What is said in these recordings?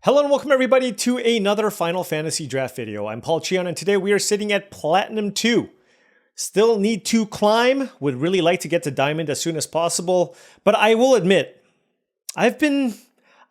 Hello and welcome everybody to another Final Fantasy Draft video. I'm Paul Cheon and today we are sitting at Platinum 2. Still need to climb, would really like to get to Diamond as soon as possible, but I will admit, I've been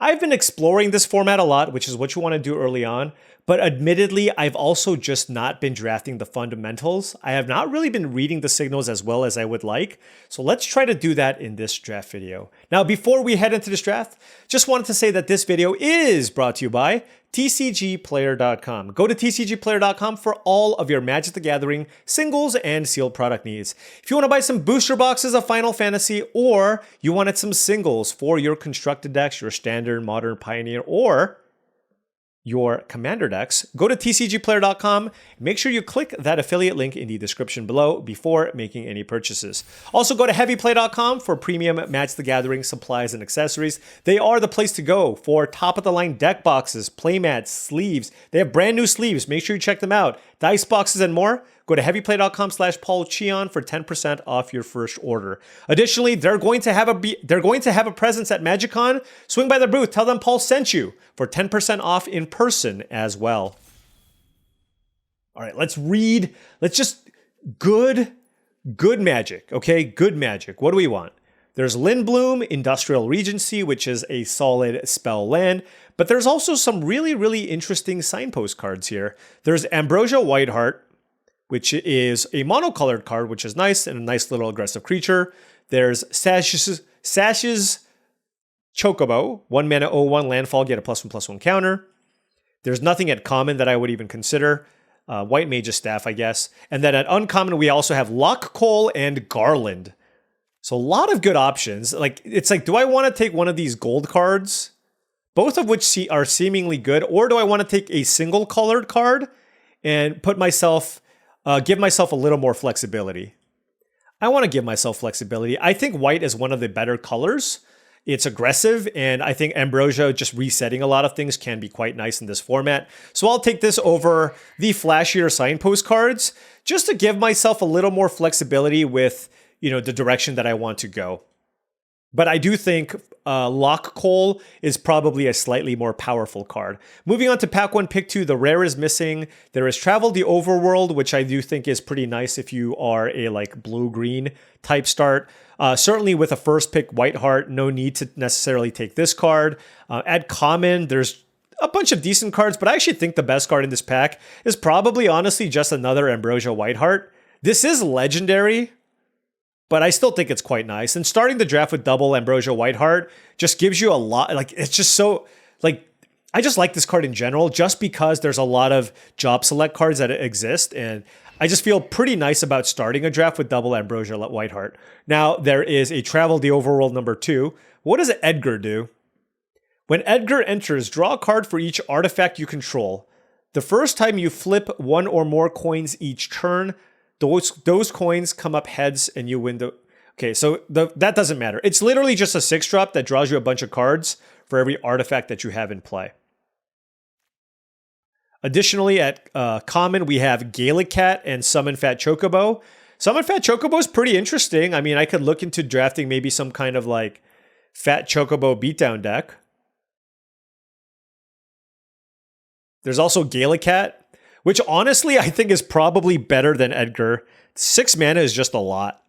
exploring this format a lot, which is what you want to do early on, but admittedly, I've also just not been drafting the fundamentals. I have not really been reading the signals as well as I would like, so let's try to do that in this draft video. Now, before we head into this draft, just wanted to say that this video is brought to you by TCGplayer.com. Go to TCGplayer.com for all of your Magic the Gathering singles and sealed product needs. If you want to buy some booster boxes of Final Fantasy, or you wanted some singles for your constructed decks, your standard, modern, pioneer, or your commander decks, go to TCGplayer.com. Make sure you click that affiliate link in the description below before making any purchases. Also, go to heavyplay.com for premium Magic the Gathering supplies and accessories. They are the place to go for top-of-the-line deck boxes, playmats, sleeves. They have brand new sleeves. Make sure you check them out. Dice boxes and more. Go to heavyplay.com/paulcheon for 10% off your first order. Additionally, they're going to have a presence at MagicCon. Swing by their booth. Tell them Paul sent you for 10% off in person as well. All right, let's read. Let's just good magic. Okay, good magic. What do we want? There's Lindblum, Industrial Regency, which is a solid spell land, but there's also some really interesting signpost cards here. There's Ambrosia Whiteheart, which is a monocolored card, which is nice and a nice little aggressive creature. There's Sash's Chocobo, 1 mana 0/1 landfall, get a +1/+1 counter. There's nothing at common that I would even consider. White Mage's Staff, I guess. And then at uncommon, we also have Lock Coal and Garland. So a lot of good options. It's like, do I want to take one of these gold cards, both of which are seemingly good, or do I want to take a single colored card and put myself, give myself a little more flexibility? I want to give myself flexibility. I think white is one of the better colors. It's aggressive, and I think Ambrosia just resetting a lot of things can be quite nice in this format. So I'll take this over the flashier signpost cards just to give myself a little more flexibility with, the direction that I want to go. But I do think Lock Coal is probably a slightly more powerful card. Moving on to Pack 1, Pick 2, the rare is missing. There is Travel the Overworld, which I do think is pretty nice if you are a blue-green type start. Certainly with a first pick Whiteheart, no need to necessarily take this card. At common, there's a bunch of decent cards, but I actually think the best card in this pack is probably honestly just another Ambrosia Whiteheart. This is legendary, but I still think it's quite nice. And starting the draft with double Ambrosia Whiteheart just gives you a lot. It's just so, I just like this card in general, just because there's a lot of job select cards that exist. And I just feel pretty nice about starting a draft with double Ambrosia Whiteheart. Now, there is a Travel the Overworld number 2. What does Edgar do? When Edgar enters, draw a card for each artifact you control. The first time you flip one or more coins each turn, those coins come up heads and you win the... Okay, so that doesn't matter. It's literally just a 6-drop that draws you a bunch of cards for every artifact that you have in play. Additionally, at common, we have Gaelic Cat and Summon Fat Chocobo. Summon Fat Chocobo is pretty interesting. I mean, I could look into drafting maybe some kind of Fat Chocobo beatdown deck. There's also Gaelic Cat, which honestly I think is probably better than Edgar. 6 mana is just a lot.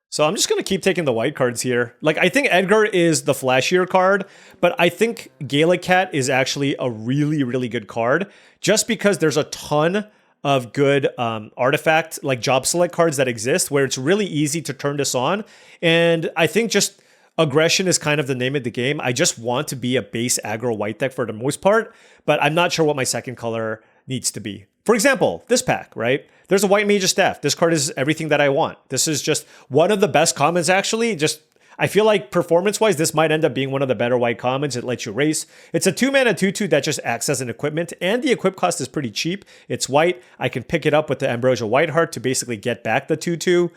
So I'm just going to keep taking the white cards here. I think Edgar is the flashier card, but I think Gaelic Cat is actually a really good card, just because there's a ton of good artifact, job select cards that exist where it's really easy to turn this on. And I think just aggression is kind of the name of the game. I just want to be a base aggro white deck for the most part, but I'm not sure what my second color needs to be. For example, this pack, right? There's a White Mage's Staff. This card is everything that I want. This is just one of the best commons, actually. I feel like performance-wise, this might end up being one of the better white commons. It lets you race. It's a 2-mana 2/2 that just acts as an equipment, and the equip cost is pretty cheap. It's white. I can pick it up with the Ambrosia Whiteheart to basically get back the 2/2.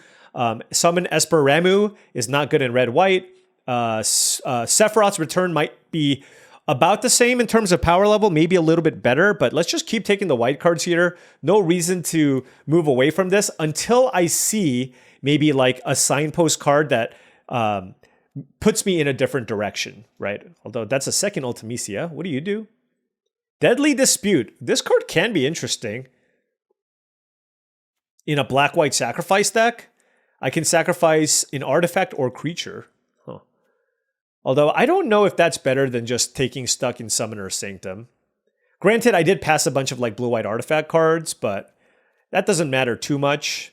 Summon Esper Ramu is not good in red-white. Sephiroth's Return might be about the same in terms of power level, maybe a little bit better, but let's just keep taking the white cards here. No reason to move away from this until I see maybe a signpost card that puts me in a different direction, right? Although that's a second Ultimecia. What do you do? Deadly Dispute. This card can be interesting. In a black-white sacrifice deck, I can sacrifice an artifact or creature. Huh. Although I don't know if that's better than just taking Stuck in Summoner's Sanctum. Granted, I did pass a bunch of like blue-white artifact cards, but that doesn't matter too much.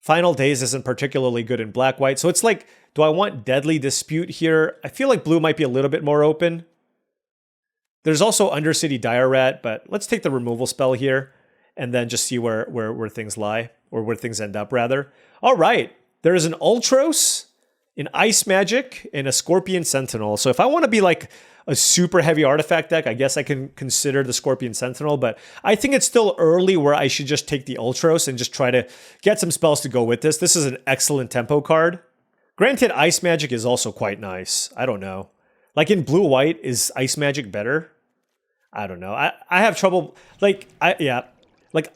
Final Days isn't particularly good in black-white, so it's like, do I want Deadly Dispute here? I feel like blue might be a little bit more open. There's also Undercity Dire Rat, but let's take the removal spell here and then just see where things lie, or where things end up, rather. All right, there is an Ultros, an Ice Magic, and a Scorpion Sentinel. So if I want to be like a super heavy artifact deck, I guess I can consider the Scorpion Sentinel, but I think it's still early where I should just take the Ultros and just try to get some spells to go with this. This is an excellent tempo card. Granted, Ice Magic is also quite nice. I don't know. Like in blue-white, is Ice Magic better? I don't know. I have trouble, like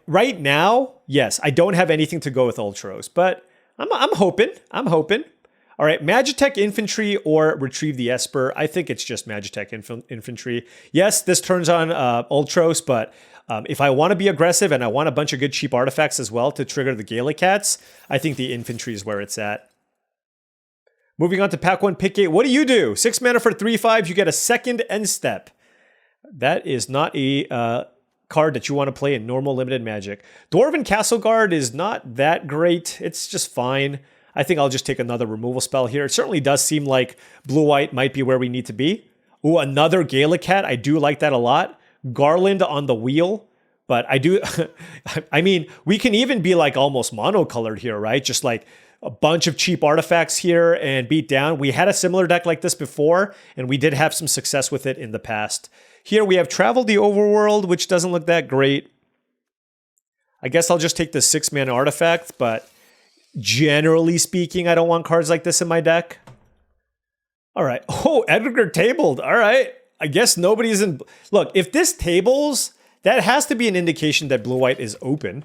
right now, yes, I don't have anything to go with Ultros, but I'm hoping. All right, Magitech Infantry or Retrieve the Esper. I think it's just Magitech Infantry. Yes, this turns on Ultros, but if I want to be aggressive and I want a bunch of good cheap artifacts as well to trigger the Gala Cats, I think the Infantry is where it's at. Moving on to Pack 1, Pick 8. What do? 6 mana for 3/5, you get a second End Step. That is not a card that you want to play in normal limited Magic. Dwarven Castle Guard is not that great. It's just fine. I think I'll just take another removal spell here. It certainly does seem like blue-white might be where we need to be. Ooh, another Gala Cat. I do like that a lot. Garland on the wheel. But I do... I mean, we can even be like almost monocolored here, right? Just like a bunch of cheap artifacts here and beat down. We had a similar deck like this before, and we did have some success with it in the past. Here we have Travel the Overworld, which doesn't look that great. I guess I'll just take the 6-mana artifact, but... generally speaking, I don't want cards like this in my deck. All right. Oh, Edgar tabled. All right. I guess nobody's in... Look, if this tables, that has to be an indication that blue-white is open.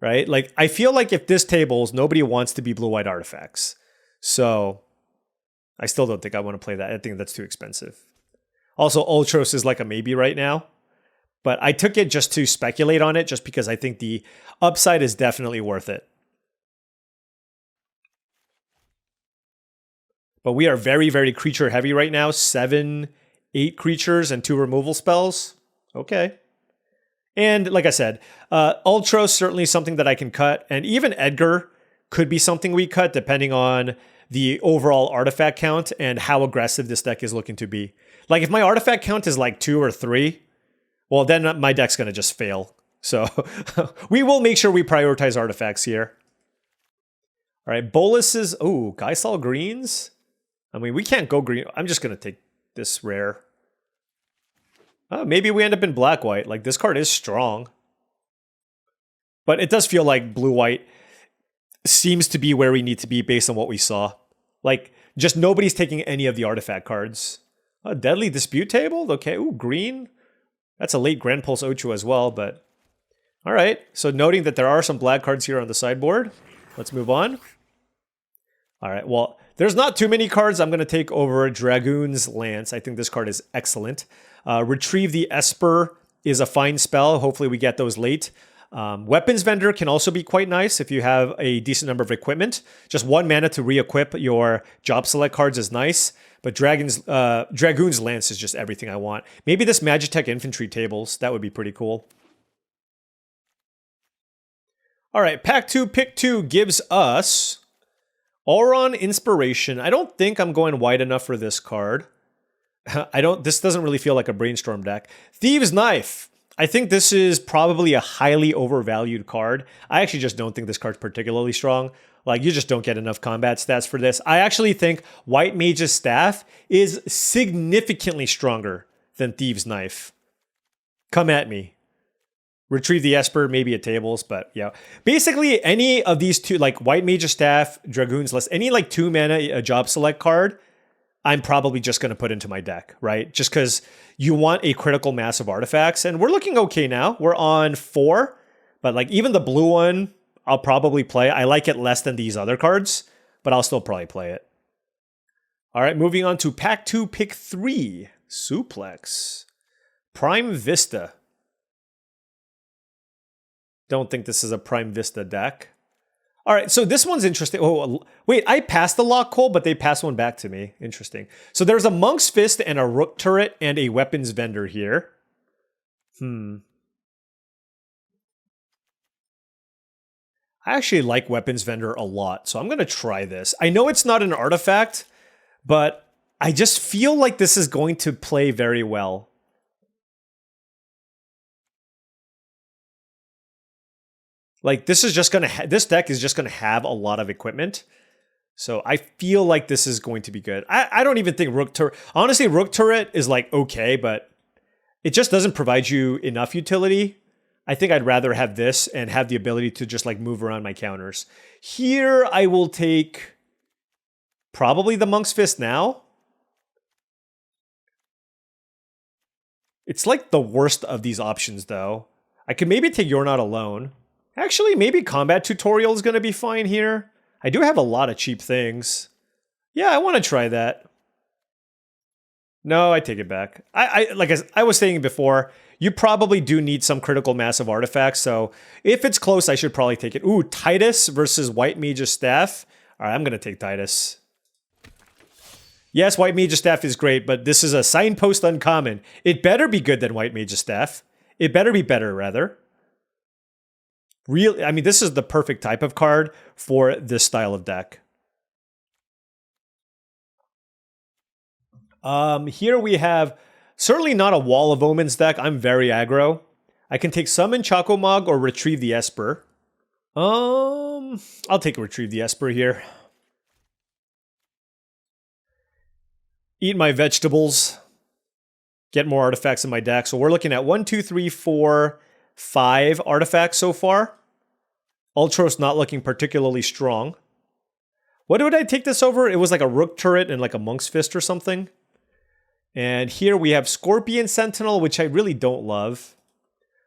Right? Like, I feel like if this tables, nobody wants to be blue-white artifacts. So, I still don't think I want to play that. I think that's too expensive. Also, Ultros is like a maybe right now. But I took it just to speculate on it, just because I think the upside is definitely worth it. But we are very, very creature heavy right now. 7, 8 creatures and 2 removal spells. Okay. And like I said, Ultros certainly something that I can cut. And even Edgar could be something we cut depending on the overall artifact count and how aggressive this deck is looking to be. Like if my artifact count is like 2 or 3, well then my deck's going to just fail. So we will make sure we prioritize artifacts here. All right, Bolus's... Ooh, Geisal Greens? I mean, we can't go green. I'm just going to take this rare. Maybe we end up in black-white. Like, this card is strong. But it does feel like blue-white seems to be where we need to be based on what we saw. Like, just nobody's taking any of the artifact cards. Deadly Dispute tabled? Okay, ooh, green. That's a late Grand Pulse Ocho as well, but... All right, so noting that there are some black cards here on the sideboard. Let's move on. All right, well... There's not too many cards I'm going to take over Dragoon's Lance. I think this card is excellent. Retrieve the Esper is a fine spell. Hopefully we get those late. Weapons Vendor can also be quite nice if you have a decent number of equipment. Just 1 mana to re-equip your job select cards is nice. But Dragoon's Lance is just everything I want. Maybe this Magitech Infantry tables. That would be pretty cool. All right, Pack 2, Pick 2 gives us... Auron Inspiration. I don't think I'm going wide enough for this card. This doesn't really feel like a Brainstorm deck. Thieves' Knife. I think this is probably a highly overvalued card. I actually just don't think this card's particularly strong. Like, you just don't get enough combat stats for this. I actually think White Mage's Staff is significantly stronger than Thieves' Knife. Come at me. Retrieve the Esper, maybe at tables, but yeah. Basically, any of these two, like White Mage's Staff, Dragoon's List, any like 2 mana job select card, I'm probably just going to put into my deck, right? Just because you want a critical mass of artifacts, and we're looking okay now. We're on 4, but like even the blue one, I'll probably play. I like it less than these other cards, but I'll still probably play it. All right, moving on to Pack 2, Pick 3, Suplex. Prime Vista. Don't think this is a Prime Vista deck. All right, so this one's interesting. Oh, wait, I passed the lock call, but they passed one back to me. Interesting. So there's a Monk's Fist and a Rook Turret and a Weapons Vendor here. I actually like Weapons Vendor a lot, so I'm going to try this. I know it's not an artifact, but I just feel like this is going to play very well. Like, this is just going to this deck is just going to have a lot of equipment. So I feel like this is going to be good. I don't even think Rook Turret... Honestly, Rook Turret is like okay, but it just doesn't provide you enough utility. I think I'd rather have this and have the ability to just like move around my counters. Here, I will take probably the Monk's Fist now. It's like the worst of these options, though. I could maybe take You're Not Alone. Actually, maybe Combat Tutorial is going to be fine here. I do have a lot of cheap things. Yeah, I want to try that. No, I take it back. Like I was saying before, you probably do need some critical mass of artifacts, so if it's close, I should probably take it. Ooh, Tidus versus White Mage's Staff. All right, I'm going to take Tidus. Yes, White Mage's Staff is great, but this is a Signpost uncommon. It better be good than White Mage's Staff. It better be better, rather. Really, I mean, this is the perfect type of card for this style of deck. Here we have certainly not a Wall of Omens deck. I'm very aggro. I can take Summon Chocomog or Retrieve the Esper. I'll take Retrieve the Esper here. Eat my vegetables. Get more artifacts in my deck. So we're looking at 1, 2, 3, 4, 5 artifacts so far. Ultros not looking particularly strong. What would I take this over? It was like a Rook Turret and like a Monk's Fist or something. And here we have Scorpion Sentinel, which I really don't love.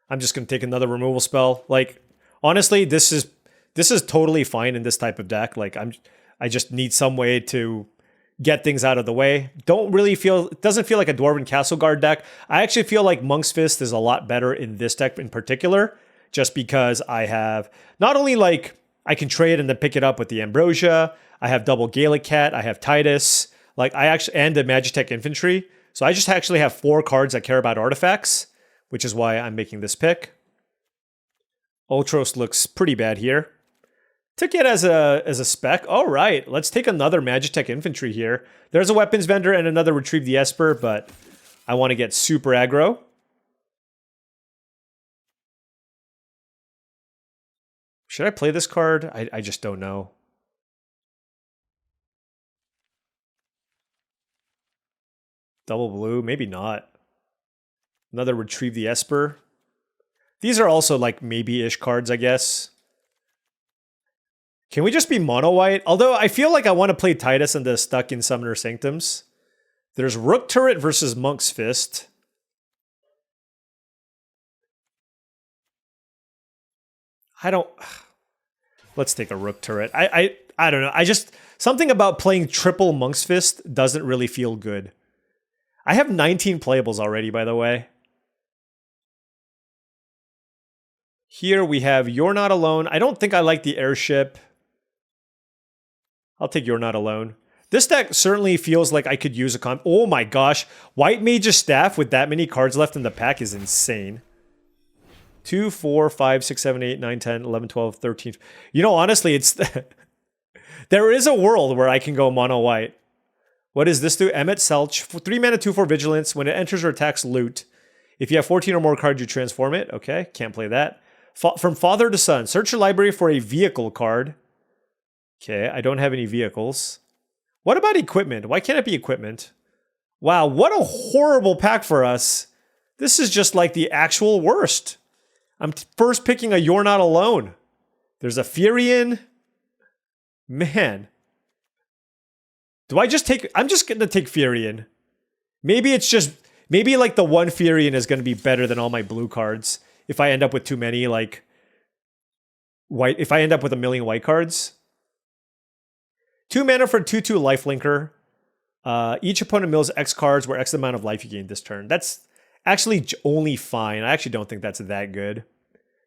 I'm just going to take another removal spell. Like, honestly, this is totally fine in this type of deck. Like, I just need some way to get things out of the way. It doesn't feel like a Dwarven Castle Guard deck. I actually feel like Monk's Fist is a lot better in this deck in particular, just because I have not only like I can trade and then pick it up with the Ambrosia, I have double Gaelic Cat, I have Tidus, and the Magitech Infantry. So I just actually have 4 cards that care about artifacts, which is why I'm making this pick. Ultros looks pretty bad here. Took it as a spec. All right, let's take another Magitech Infantry here. There's a Weapons Vendor and another Retrieve the Esper, but I want to get super aggro. Should I play this card? I just don't know. Double blue? Maybe not. Another Retrieve the Esper. These are also like maybe-ish cards, I guess. Can we just be mono white? Although I feel like I want to play Tidus and the Stuck in Summoner Sanctums. There's Rook Turret versus Monk's Fist. Let's take a Rook Turret. I don't know. Something about playing triple Monk's Fist doesn't really feel good. I have 19 playables already, by the way. Here we have You're Not Alone. I don't think I like the Airship. I'll take You're Not Alone. This deck certainly feels like I could use a oh my gosh. White Mage's Staff with that many cards left in the pack is insane. 2, 4, 5, 6, 7, 8, 9, 10, 11, 12, 13. You know, honestly, it's... there is a world where I can go mono white. What does this do? Emmet Selch. 3 mana, 2/4 Vigilance. When it enters or attacks, loot. If you have 14 or more cards, you transform it. Okay, can't play that. From Father to Son. Search your library for a vehicle card. Okay, I don't have any vehicles. What about equipment? Why can't it be equipment? Wow, what a horrible pack for us. This is just like the actual worst. I'm first picking a You're Not Alone. There's a Furion. Man. I'm just going to take Furion. Maybe like the one Furion is going to be better than all my blue cards. If I end up with too many, like, white, if I end up with a million white cards. 2 mana for 2/2 lifelinker. Each opponent mills X cards where X amount of life you gain this turn. That's Actually, only fine. I actually don't think that's that good.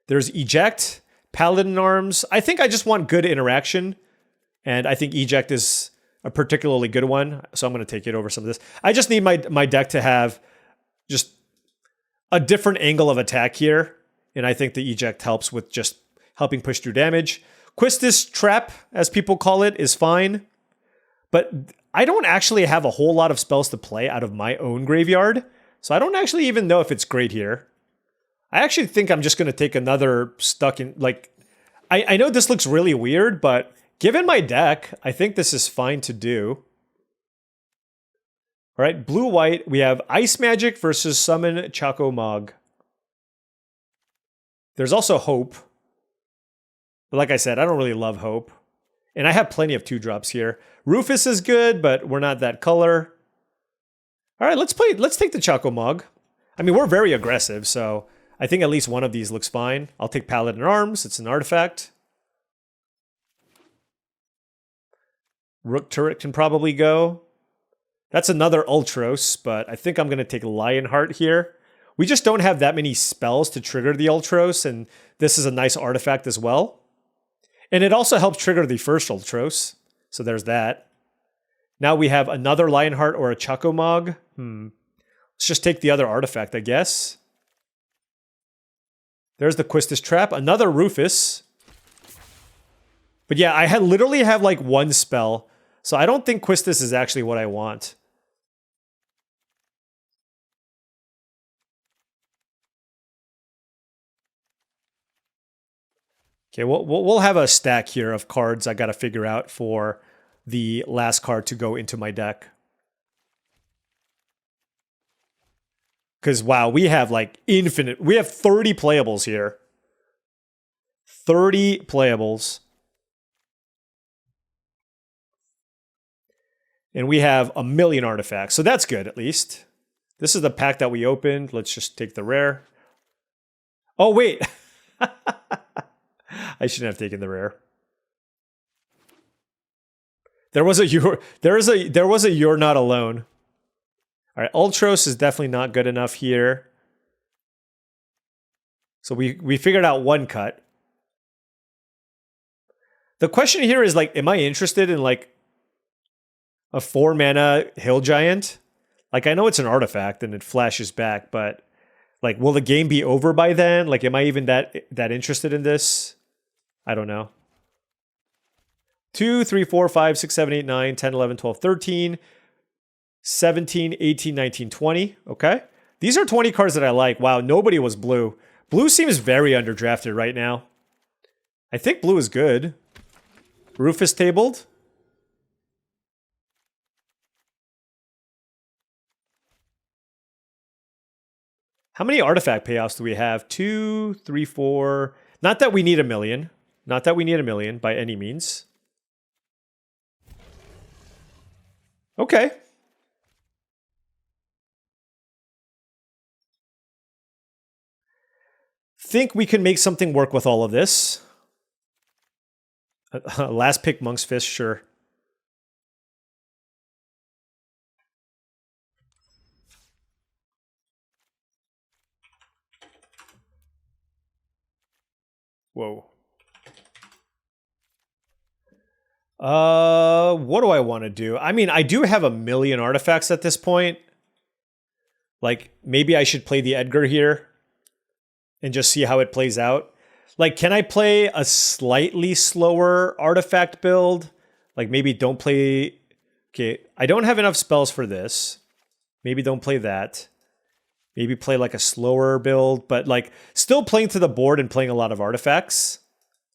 There's Eject, Paladin Arms. I think I just want good interaction. And I think Eject is a particularly good one. So I'm going to take it over some of this. I just need my deck to have just a different angle of attack here. And I think the Eject helps with just helping push through damage. Quistis Trap, as people call it, is fine. But I don't actually have a whole lot of spells to play out of my own graveyard. So I don't actually even know if it's great here. I actually think I'm just going to take another stuck in, like, I know this looks really weird, but given my deck, I think this is fine to do. All right, blue-white, we have Ice Magic versus Summon Chaco Mog. There's also Hope. But like I said, I don't really love Hope. And I have plenty of 2-drops here. Rufus is good, but we're not that color. All right, let's take the Chaco Mog. I mean, we're very aggressive, so I think at least one of these looks fine. I'll take Paladin Arms. It's an artifact. Rook Turret can probably go. That's another Ultros, but I think I'm going to take Lionheart here. We just don't have that many spells to trigger the Ultros, and this is a nice artifact as well. And it also helps trigger the first Ultros, so there's that. Now we have another Lionheart or a Chaco Mog. Let's just take the other artifact, I guess. There's the Quistis Trap, another Rufus. But yeah, I literally have like one spell, so I don't think Quistis is actually what I want. Okay, we'll have a stack here of cards I got to figure out for the last card to go into my deck. Because, wow, we have like infinite. We have 30 playables here. 30 playables. And we have a million artifacts. So that's good, at least. This is the pack that we opened. Let's just take the rare. Oh, wait. I shouldn't have taken the rare. There was a you're not alone. All right, Ultros is definitely not good enough here. So we figured out one cut. The question here is like, am I interested in like a 4-mana Hill Giant? Like, I know it's an artifact and it flashes back, but like, will the game be over by then? Like, am I even that interested in this? I don't know. 2, 3, 4, 5, 6, 7, 8, 9, 10, 11, 12, 13, 17, 18, 19, 20. Okay. These are 20 cards that I like. Wow, nobody was blue. Blue seems very underdrafted right now. I think blue is good. Rufus tabled. How many artifact payoffs do we have? 2, 3, 4. Not that we need a million. Not that we need a million by any means. Okay. Think we can make something work with all of this. Last pick, Monk's Fist, sure. Whoa. What do I want to do? I mean, I do have a million artifacts at this point. Like, maybe I should play the Edgar here and just see how it plays out. Like, can I play a slightly slower artifact build? Like, maybe don't play... Okay, I don't have enough spells for this. Maybe don't play that. Maybe play like a slower build, but like still playing to the board and playing a lot of artifacts.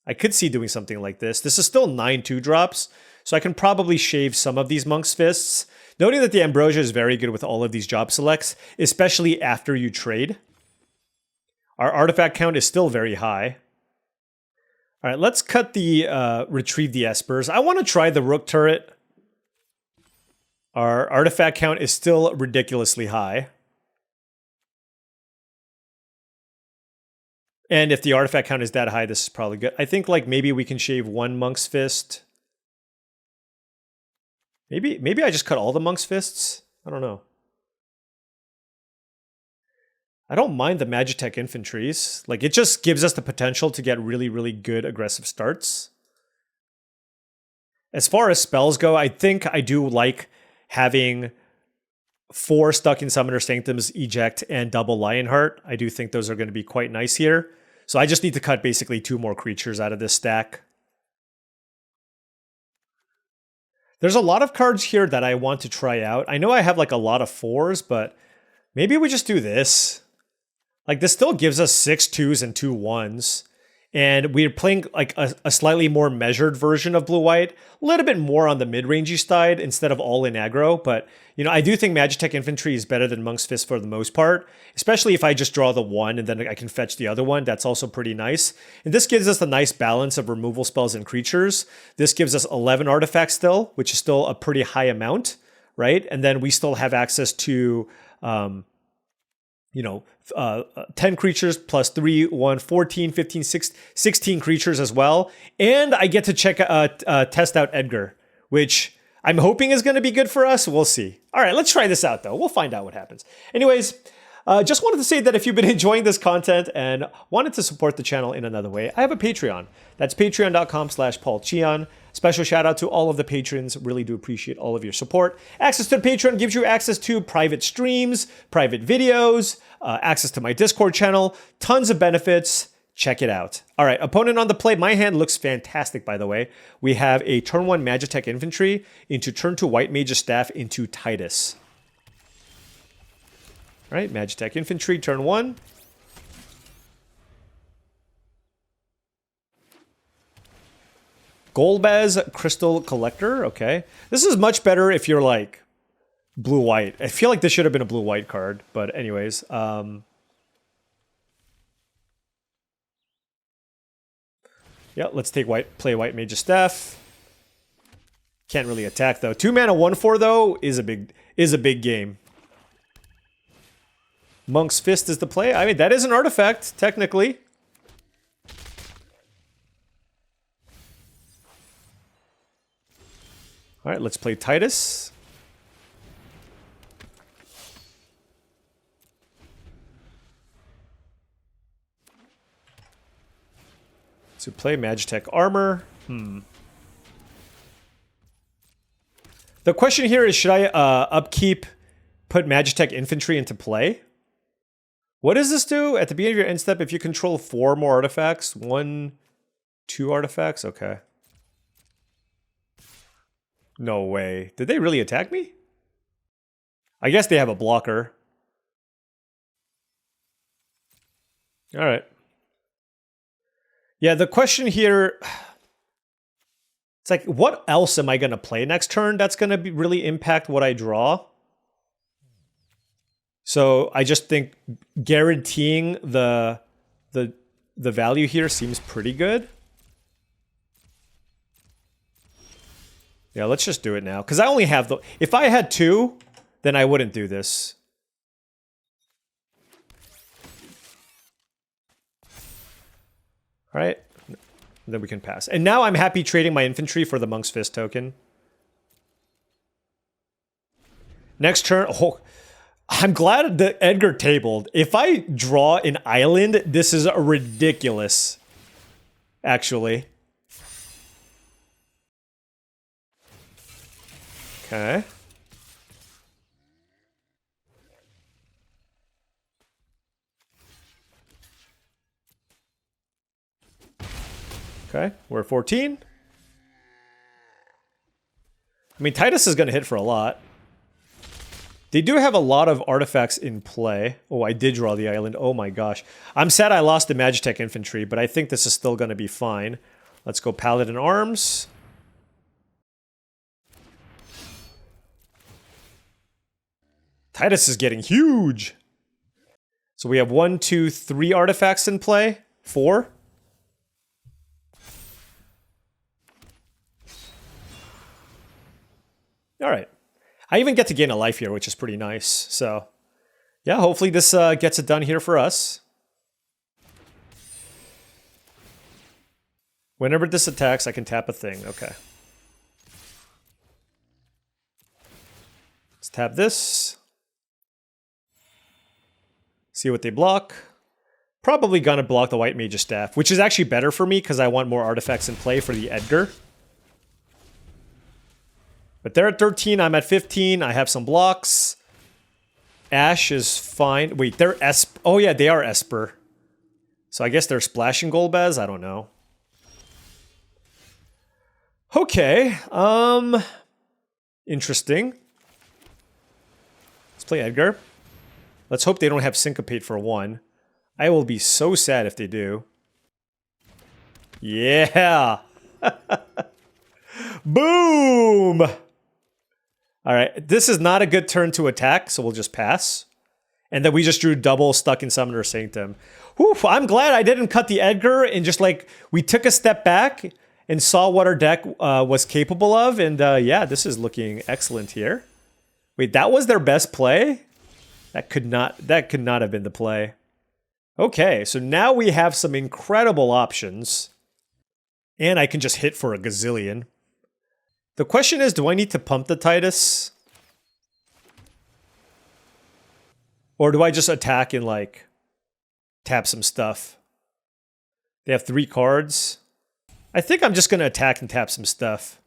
I could see doing something like this. This is still 9 2-drops, so I can probably shave some of these Monk's Fists. Noting that the Ambrosia is very good with all of these job selects, especially after you trade. Our artifact count is still very high. All right, let's cut the retrieve the Espers. I want to try the Rook Turret. Our artifact count is still ridiculously high. And if the artifact count is that high, this is probably good. I think like maybe we can shave one Monk's Fist. Maybe I just cut all the Monk's Fists. I don't know. I don't mind the Magitech infantries. Like, it just gives us the potential to get really, really good aggressive starts. As far as spells go, I think I do like having 4 Stuck in Summoner Sanctums, Eject, and double Lionheart. I do think those are going to be quite nice here. So I just need to cut basically 2 more creatures out of this stack. There's a lot of cards here that I want to try out. I know I have like a lot of 4s, but maybe we just do this. Like, this still gives us 6 2s and 2 1s. And we're playing like a slightly more measured version of blue-white, a little bit more on the mid-rangey side instead of all-in aggro. But, you know, I do think Magitech Infantry is better than Monk's Fist for the most part, especially if I just draw the 1 and then I can fetch the other one. That's also pretty nice. And this gives us a nice balance of removal spells and creatures. This gives us 11 artifacts still, which is still a pretty high amount, right? And then we still have access to... 10 creatures plus 3, 1, 14, 15, 16 creatures as well. And I get to test out Edgar, which I'm hoping is going to be good for us. We'll see. All right, let's try this out, though. We'll find out what happens. Anyways, just wanted to say that if you've been enjoying this content and wanted to support the channel in another way, I have a Patreon. That's patreon.com/paulcheon. Special shout out to all of the patrons. Really do appreciate all of your support. Access to the Patreon gives you access to private streams, private videos, access to my Discord channel, tons of benefits. Check it out. All right, opponent on the play. My hand looks fantastic, by the way. We have a turn 1 Magitech Infantry into turn 2 White Mage's Staff into Tidus. All right, Magitech Infantry, turn 1. Golbez Crystal Collector, okay. This is much better if you're like blue-white. I feel like this should have been a blue-white card, but anyways. Yeah, let's take play White Mage's Staff. Can't really attack though. 2 mana 1/4 though is a big game. Monk's Fist is the play. I mean, that is an artifact, technically. All right, let's play Tidus. So play Magitech Armor. The question here is, should I upkeep, put Magitech Infantry into play? What does this do? At the beginning of your end step, if you control 4 more artifacts, 1, 2 artifacts, okay. No way. Did they really attack me? I guess they have a blocker. All right. Yeah, the question here... It's like, what else am I going to play next turn that's going to really impact what I draw? So I just think guaranteeing the value here seems pretty good. Yeah, let's just do it now. Because I only have the... If I had 2, then I wouldn't do this. All right. Then we can pass. And now I'm happy trading my infantry for the Monk's Fist token. Next turn... Oh, I'm glad that Edgar tabled. If I draw an island, this is ridiculous. Actually. Okay. Okay, we're at 14. I mean, Tidus is going to hit for a lot. They do have a lot of artifacts in play. Oh, I did draw the island. Oh my gosh. I'm sad I lost the Magitech Infantry, but I think this is still going to be fine. Let's go Paladin Arms. Tidus is getting huge. So we have 1, 2, 3 artifacts in play. 4. All right. I even get to gain a life here, which is pretty nice. So, yeah, hopefully this gets it done here for us. Whenever this attacks, I can tap a thing. Okay. Let's tap this. See what they block. Probably gonna block the White Mage's Staff, which is actually better for me because I want more artifacts in play for the Edgar. But they're at 13, I'm at 15, I have some blocks. Ash is fine. Wait, they're Esper. Oh yeah, they are Esper. So I guess they're splashing Golbez, I don't know. Okay, interesting. Let's play Edgar. Let's hope they don't have Syncopate for 1. I will be so sad if they do. Yeah! Boom! Alright, this is not a good turn to attack, so we'll just pass. And then we just drew double Stuck in Summoner Sanctum. Whew, I'm glad I didn't cut the Edgar and just like, we took a step back and saw what our deck was capable of. And yeah, this is looking excellent here. Wait, that was their best play? That could not have been the play. Okay, so now we have some incredible options. And I can just hit for a gazillion. The question is, do I need to pump the Tidus? Or do I just attack and like tap some stuff? They have 3 cards. I think I'm just going to attack and tap some stuff.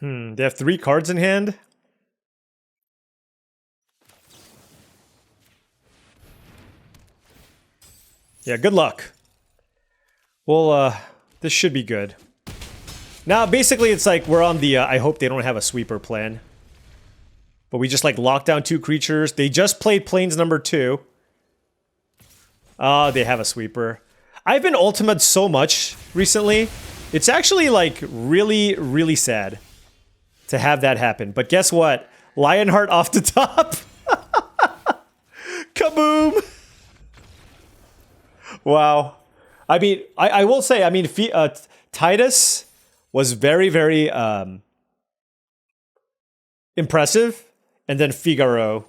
They have 3 cards in hand? Yeah, good luck. Well, this should be good. Now, basically, it's like we're on the, I hope they don't have a sweeper plan. But we just, like, lock down 2 creatures. They just played Plains number 2. Oh, they have a sweeper. I've been ultimate so much recently. It's actually, like, really, really sad to have that happen. But guess what? Lionheart off the top. Kaboom! Wow. I mean, I will say, I mean, Tidus was very, very impressive. And then Figaro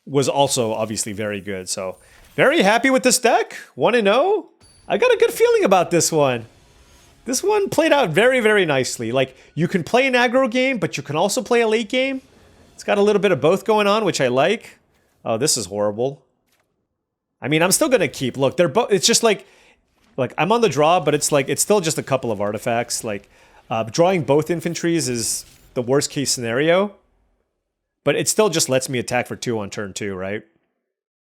was also obviously very good. So, very happy with this deck. 1-0. I got a good feeling about this one. This one played out very, very nicely. Like, you can play an aggro game, but you can also play a late game. It's got a little bit of both going on, which I like. Oh, this is horrible. I mean, I'm still gonna keep. Look, they're both. It's just like I'm on the draw, but it's like it's still just a couple of artifacts. Like, drawing both infantries is the worst case scenario, but it still just lets me attack for 2 on turn 2, right?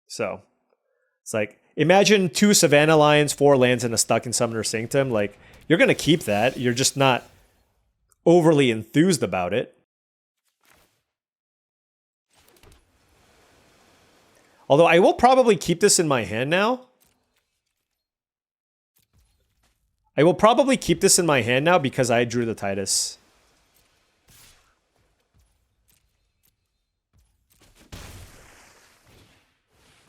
So, it's like imagine 2 Savannah Lions, 4 lands, and a Stuck in Summoner Sanctum. Like, you're gonna keep that. You're just not overly enthused about it. Although I will probably keep this in my hand now. I will probably keep this in my hand now because I drew the Tidus.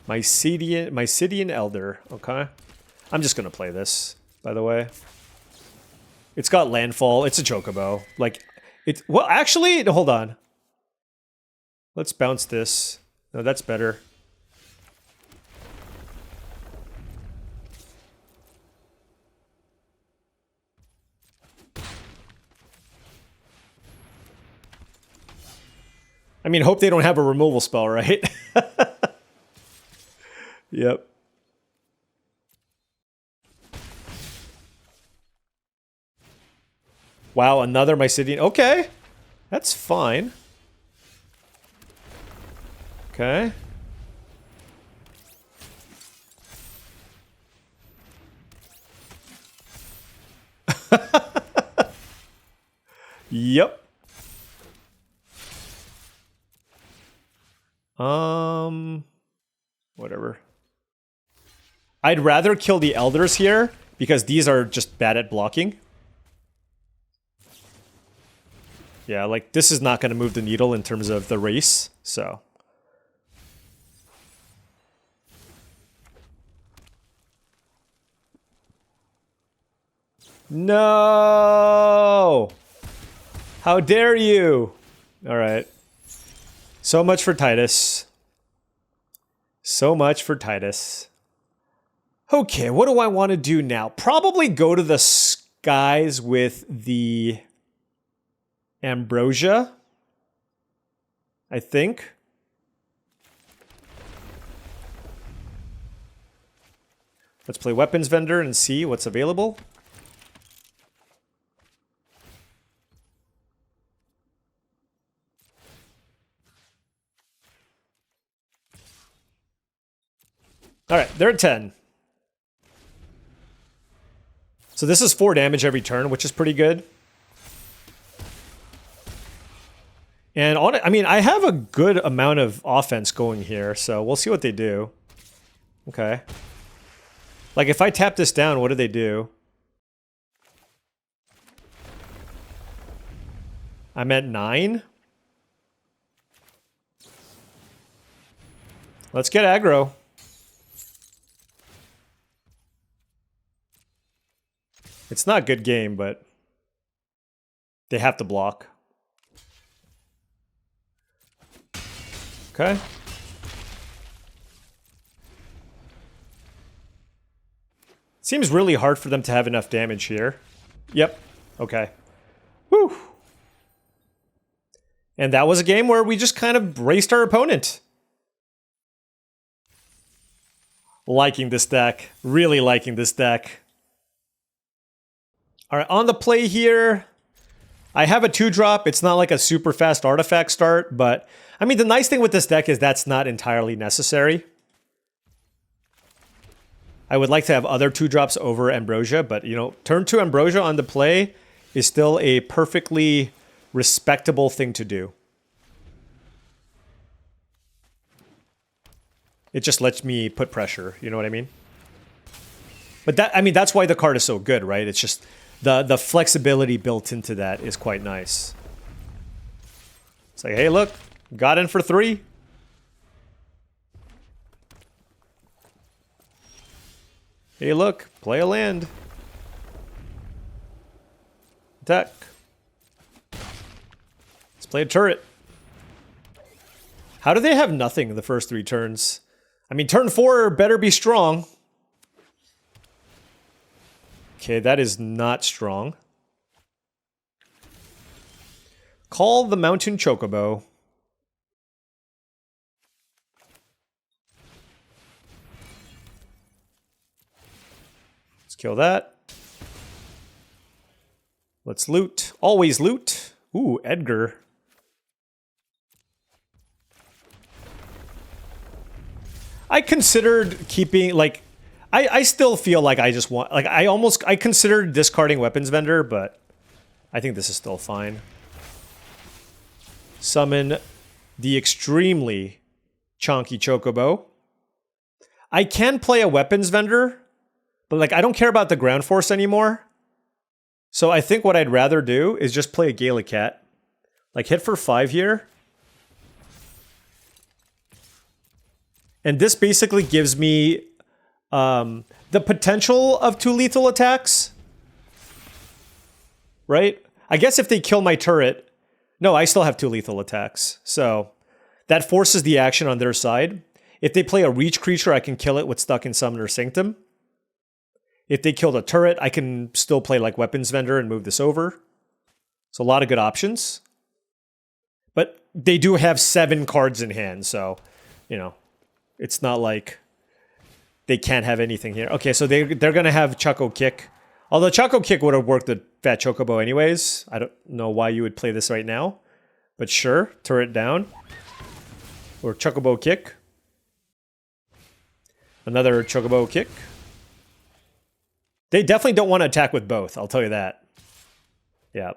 Mysidian Elder. Okay. I'm just gonna play this, by the way. It's got landfall. It's a chocobo. Like, well, actually, hold on. Let's bounce this. No, that's better. I mean, hope they don't have a removal spell, right? Yep. Wow, another Mysidian. Okay. That's fine. Okay. Yep. Whatever. I'd rather kill the elders here because these are just bad at blocking. Yeah, like this is not going to move the needle in terms of the race, so. No! How dare you? All right. So much for Tidus. So much for Tidus. Okay, what do I want to do now? Probably go to the skies with the Ambrosia, I think. Let's play Weapons Vendor and see what's available. All right, they're at 10. So this is 4 damage every turn, which is pretty good. And I mean, I have a good amount of offense going here, so we'll see what they do. Okay. Like, if I tap this down, what do they do? I'm at 9. Let's get aggro. It's not a good game, but they have to block. Okay. Seems really hard for them to have enough damage here. Yep. Okay. Whew. And that was a game where we just kind of raced our opponent. Liking this deck. Really liking this deck. All right, on the play here, I have a 2-drop. It's not like a super fast artifact start, but I mean, the nice thing with this deck is that's not entirely necessary. I would like to have other 2-drops over Ambrosia, but you know, turn 2 Ambrosia on the play is still a perfectly respectable thing to do. It just lets me put pressure, you know what I mean? But that, I mean, that's why the card is so good, right? It's just the flexibility built into that is quite nice. It's like, hey, look, got in for 3. Hey, look, play a land. Attack. Let's play a turret. How do they have nothing in the first 3 turns? I mean, turn 4 better be strong. Okay, that is not strong. Call the Mountain Chocobo. Let's kill that. Let's loot. Always loot. Ooh, Edgar. I considered keeping, like, I still feel like I just want, like, I considered discarding Weapons Vendor, but I think this is still fine. Summon the extremely chonky Chocobo. I can play a Weapons Vendor, but, like, I don't care about the ground force anymore. So I think what I'd rather do is just play a Gallicat. Like, hit for 5 here. And this basically gives me the potential of 2 lethal attacks. Right? I guess if they kill my turret... No, I still have 2 lethal attacks. So that forces the action on their side. If they play a reach creature, I can kill it with Stuck in Summoner Sanctum. If they kill the turret, I can still play like Weapons Vendor and move this over. So a lot of good options. But they do have 7 cards in hand, so, you know, it's not like they can't have anything here. Okay, so they're going to have Choco Kick. Although Choco Kick would have worked with Fat Chocobo anyways. I don't know why you would play this right now. But sure, turret down. Or Chocobo Kick. Another Chocobo Kick. They definitely don't want to attack with both, I'll tell you that. Yeah.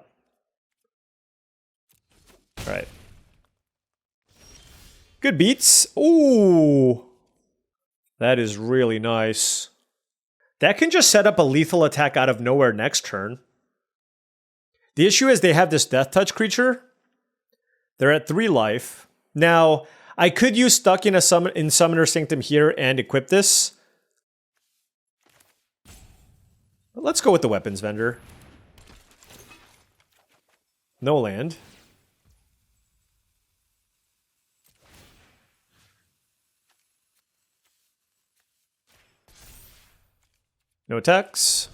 All right. Good beats. Ooh. That is really nice. That can just set up a lethal attack out of nowhere next turn. The issue is they have this Death Touch creature. They're at 3 life. Now, I could use Stuck in Summoner Sanctum here and equip this. Let's go with the weapons vendor. No land. No attacks.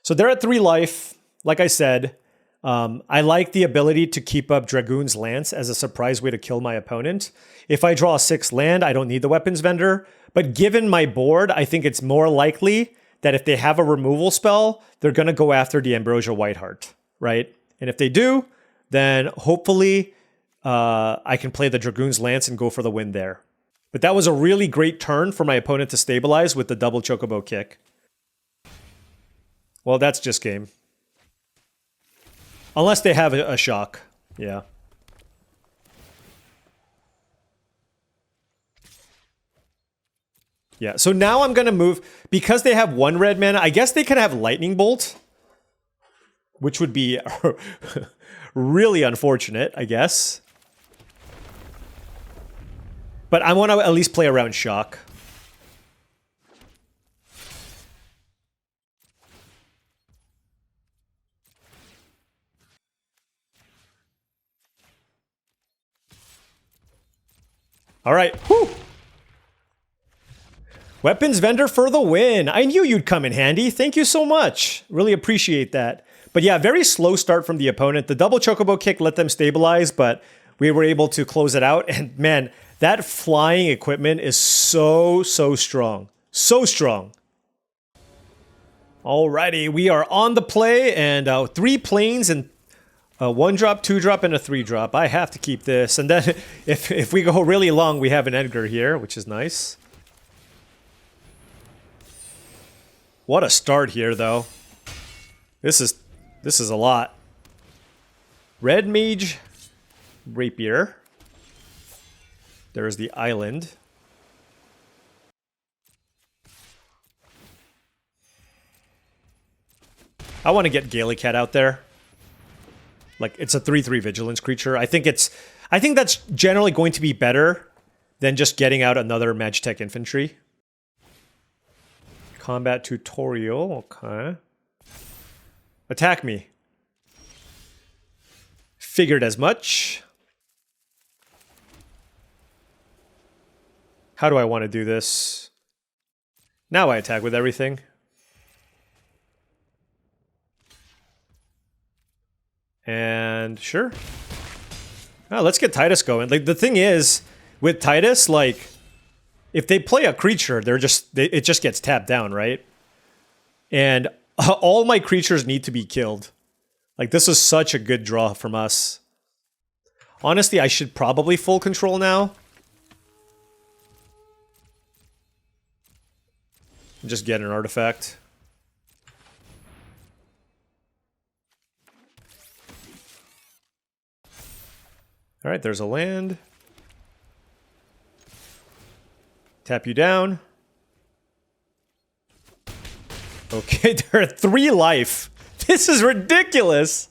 So they're at 3 life. Like I said, I like the ability to keep up Dragoon's Lance as a surprise way to kill my opponent. If I draw a 6 land, I don't need the weapons vendor. But given my board, I think it's more likely that if they have a removal spell, they're going to go after the Ambrosia Whiteheart, right? And if they do, then hopefully I can play the Dragoon's Lance and go for the win there. But that was a really great turn for my opponent to stabilize with the double Chocobo kick. Well, that's just game. Unless they have a shock. Yeah. Yeah, so now I'm going to move... Because they have 1 red mana, I guess they can have Lightning Bolt. Which would be really unfortunate, I guess. But I want to at least play around shock. All right. Whew. Weapons vendor for the win. I knew you'd come in handy. Thank you so much. Really appreciate that. But yeah, very slow start from the opponent. The double Chocobo kick let them stabilize, but we were able to close it out. And man, that flying equipment is so strong. So strong. Alrighty, we are on the play, and 3 planes and a 1-drop, 2-drop, and a 3-drop. I have to keep this. And then if we go really long, we have an Edgar here, which is nice. What a start here, though. This is a lot. Red Mage, Rapier. There's the island. I want to get Gallicat out there. Like, it's a 3/3 vigilance creature. I think that's generally going to be better than just getting out another Magitech infantry. Combat tutorial, okay. Attack me. Figured as much. How do I want to do this? Now I attack with everything. And sure. Oh, let's get Tidus going. Like, the thing is, with Tidus, like, if they play a creature, it just gets tapped down, right? And all my creatures need to be killed. Like, this is such a good draw from us. Honestly, I should probably full control now. Just get an artifact. All right, there's a land. Tap you down. Okay, they're at 3 life. This is ridiculous.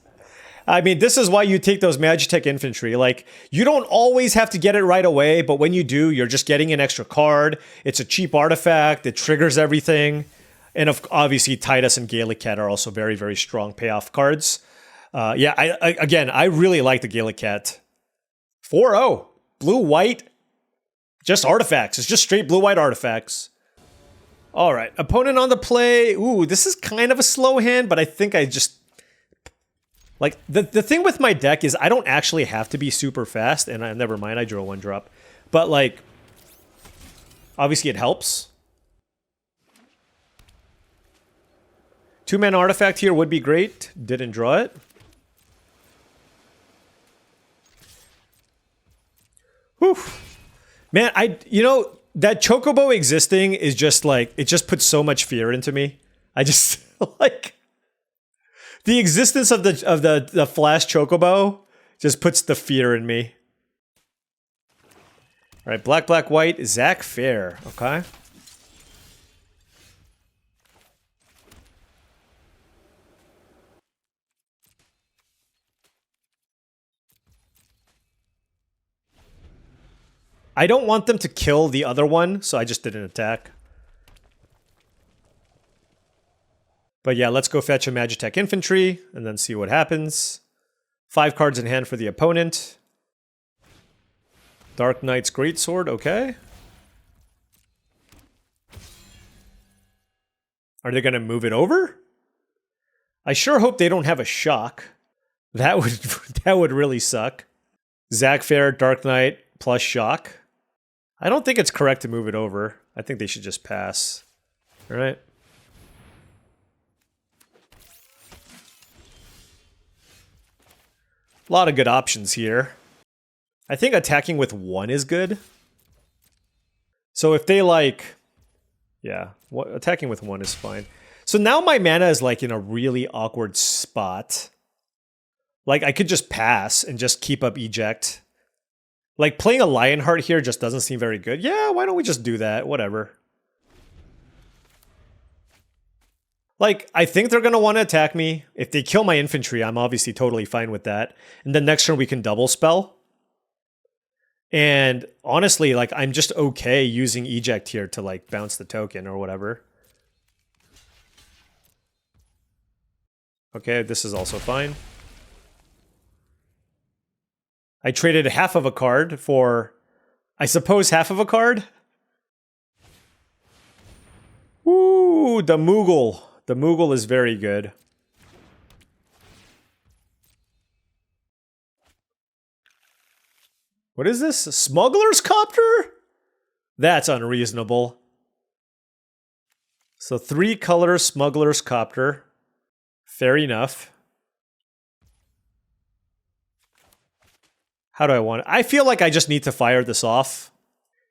I mean, this is why you take those Magitech infantry. Like, you don't always have to get it right away, but when you do, you're just getting an extra card. It's a cheap artifact. It triggers everything. And obviously, Tidus and Gallicat are also very, very strong payoff cards. Yeah, I really like the Gallicat. 4-0. Blue-white. Just artifacts. It's just straight blue-white artifacts. All right. Opponent on the play. Ooh, this is kind of a slow hand, but I think I just... Like, the thing with my deck is I don't actually have to be super fast, and never mind, I drew a 1-drop. But, like, obviously it helps. 2-mana artifact here would be great. Didn't draw it. Whew. Man, you know, that Chocobo existing is just like, it just puts so much fear into me. I just, like, the existence of the Flash Chocobo just puts the fear in me. All right, black, white, Zach Fair, okay. I don't want them to kill the other one, so I just didn't attack. But yeah, let's go fetch a Magitech Infantry and then see what happens. 5 cards in hand for the opponent. Dark Knight's Greatsword, okay. Are they going to move it over? I sure hope they don't have a shock. That would really suck. Zac Fair, Dark Knight, plus shock. I don't think it's correct to move it over. I think they should just pass. All right. A lot of good options here. I think attacking with 1 is good. So if they like... Yeah, attacking with 1 is fine. So now my mana is like in a really awkward spot. Like I could just pass and just keep up eject. Like playing a Lionheart here just doesn't seem very good. Yeah, why don't we just do that? Whatever. Like, I think they're going to want to attack me. If they kill my infantry, I'm obviously totally fine with that. And then next turn we can double spell. And honestly, like, I'm just okay using eject here to, like, bounce the token or whatever. Okay, this is also fine. I traded half of a card for, I suppose, half of a card. Ooh, the Moogle. The Moogle is very good. What is this? A Smuggler's Copter? That's unreasonable. So 3 color Smuggler's Copter. Fair enough. How do I want it? I feel like I just need to fire this off.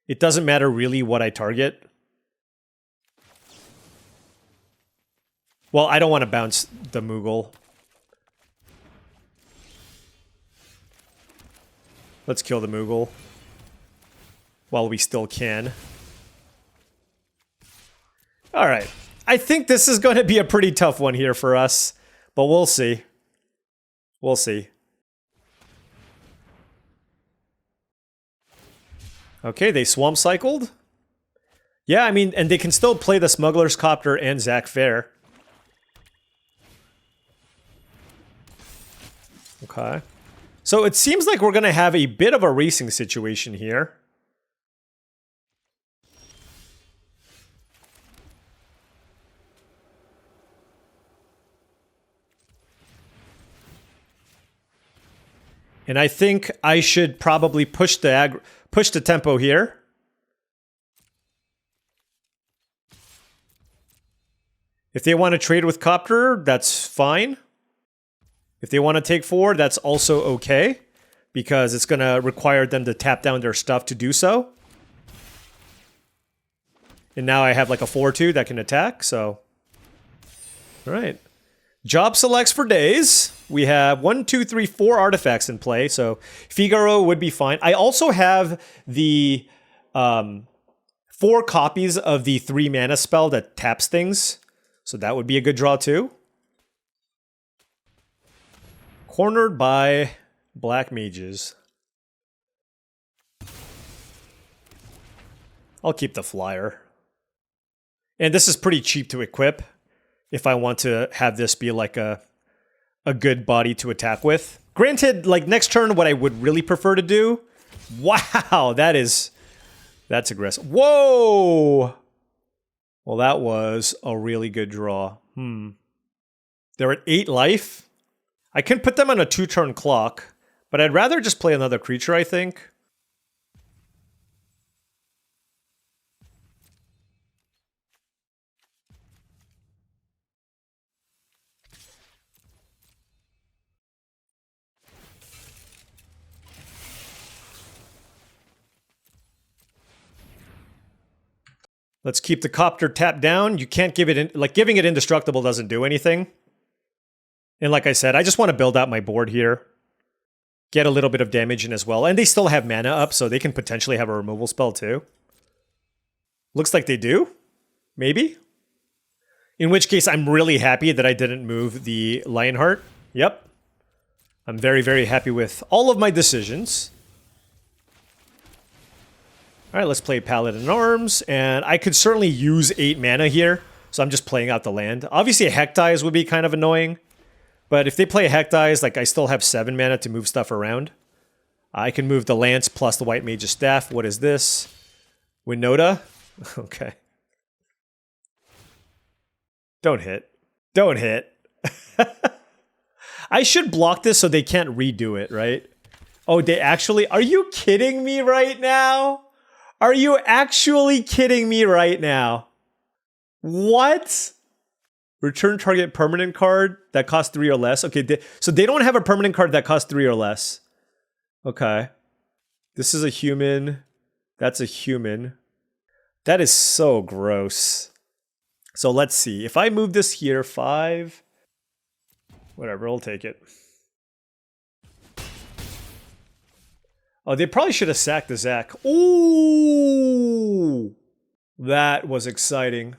It doesn't matter really what I target. Well, I don't want to bounce the Moogle. Let's kill the Moogle. While we still can. Alright. I think this is going to be a pretty tough one here for us. But we'll see. We'll see. Okay, they Swamp Cycled. Yeah, I mean, and they can still play the Smuggler's Copter and Zac Fair. Okay. So it seems like we're going to have a bit of a racing situation here. And I think I should probably push the tempo here. If they want to trade with Copter, that's fine. If they want to take 4, that's also okay, because it's going to require them to tap down their stuff to do so. And now I have like a 4/2 that can attack, so... Alright. Job selects for days. We have 1, 2, 3, 4 artifacts in play, so Figaro would be fine. I also have the 4 copies of the 3 mana spell that taps things, so that would be a good draw too. Cornered by black mages. I'll keep the flyer. And this is pretty cheap to equip if I want to have this be like a good body to attack with. Granted, like next turn, what I would really prefer to do... Wow, that's aggressive. Whoa! Well, that was a really good draw. They're at 8 life. I can put them on a 2-turn clock, but I'd rather just play another creature, I think. Let's keep the Copter tapped down. You can't give it in, like giving it indestructible doesn't do anything. And like I said, I just want to build out my board here. Get a little bit of damage in as well. And they still have mana up, so they can potentially have a removal spell too. Looks like they do. Maybe. In which case, I'm really happy that I didn't move the Lionheart. Yep. I'm very, very happy with all of my decisions. Alright, let's play Paladin Arms. And I could certainly use 8 mana here. So I'm just playing out the land. Obviously, a Hectize would be kind of annoying. But if they play a Hectize, like I still have 7 mana to move stuff around. I can move the Lance plus the White Mage's Staff. What is this? Winota? Okay. Don't hit. Don't hit. I should block this so they can't redo it, right? Oh, they actually... Are you kidding me right now? Are you actually kidding me right now? What? Return target permanent card that costs 3 or less. Okay, so they don't have a permanent card that costs 3 or less. Okay. This is a human. That's a human. That is so gross. So let's see. If I move this here, 5... Whatever, I'll take it. Oh, they probably should have sacked the Zac. Ooh! That was exciting.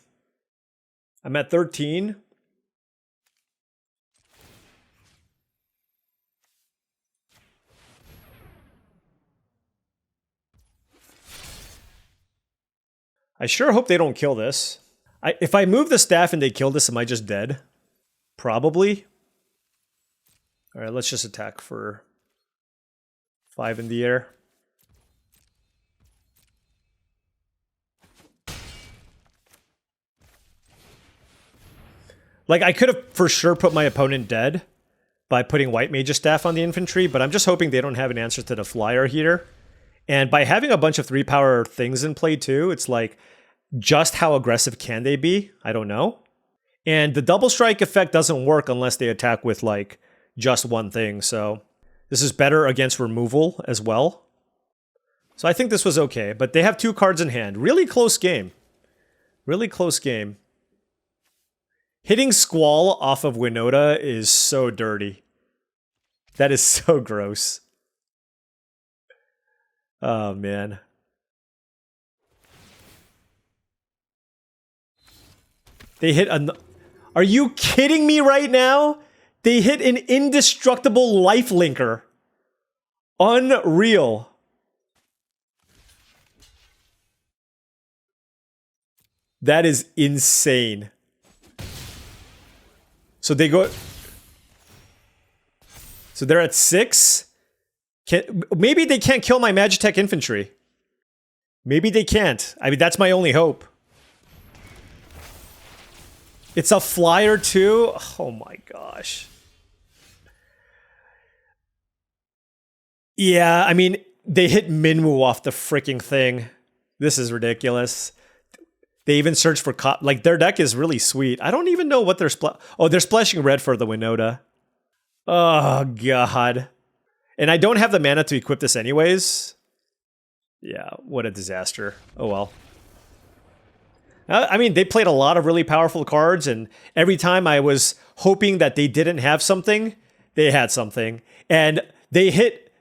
I'm at 13. I sure hope they don't kill this. If I move the staff and they kill this, am I just dead? Probably. All right, let's just attack for 5 in the air. Like, I could have for sure put my opponent dead by putting White Mage's Staff on the infantry, but I'm just hoping they don't have an answer to the flyer here. And by having a bunch of 3-power things in play too, it's like, just how aggressive can they be? I don't know. And the double strike effect doesn't work unless they attack with like just one thing. So this is better against removal as well. So I think this was okay, but they have 2 cards in hand. Really close game. Really close game. Hitting Squall off of Winota is so dirty. That is so gross. Oh, man. They hit an... Are you kidding me right now? They hit an indestructible lifelinker. Unreal. That is insane. So they go... So they're at 6? Maybe they can't kill my Magitech infantry. Maybe they can't. I mean, that's my only hope. It's a flyer too? Oh my gosh. Yeah, I mean, they hit Minwu off the freaking thing. This is ridiculous. They even search for... Like, their deck is really sweet. I don't even know what they're... Oh, they're splashing red for the Winota. Oh, God. And I don't have the mana to equip this anyways. Yeah, what a disaster. Oh, well. I mean, they played a lot of really powerful cards, and every time I was hoping that they didn't have something, they had something. And they hit...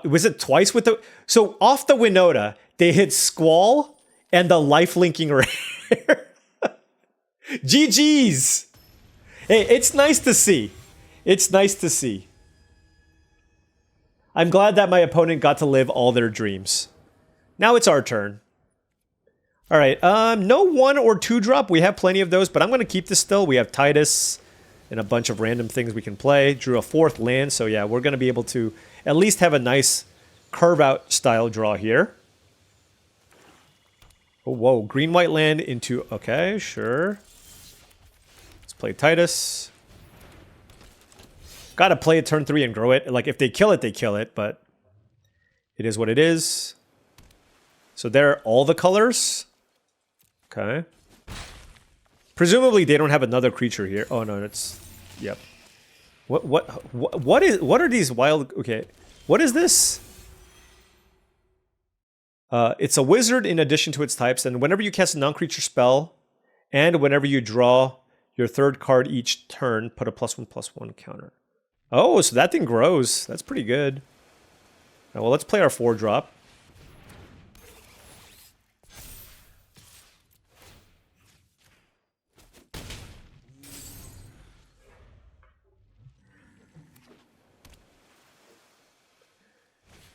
Was it twice with the... So, off the Winota, they hit Squall and the life-linking rare. GG's! Hey, it's nice to see. It's nice to see. I'm glad that my opponent got to live all their dreams. Now it's our turn. All right, no 1 or 2 drop. We have plenty of those, but I'm going to keep this still. We have Tidus and a bunch of random things we can play. Drew a 4th land, so yeah, we're going to be able to at least have a nice curve-out style draw here. Oh, whoa, green-white land into... Okay, sure. Let's play Tidus. Gotta play it turn 3 and grow it. Like, if they kill it, they kill it, but it is what it is. So there are all the colors. Okay. Presumably they don't have another creature here. Oh no, it's... Yep. What are these wild... Okay. What is this? It's a wizard in addition to its types, and whenever you cast a non-creature spell, and whenever you draw your 3rd card each turn, put a +1/+1 counter. Oh, so that thing grows. That's pretty good. Now, well, let's play our 4-drop.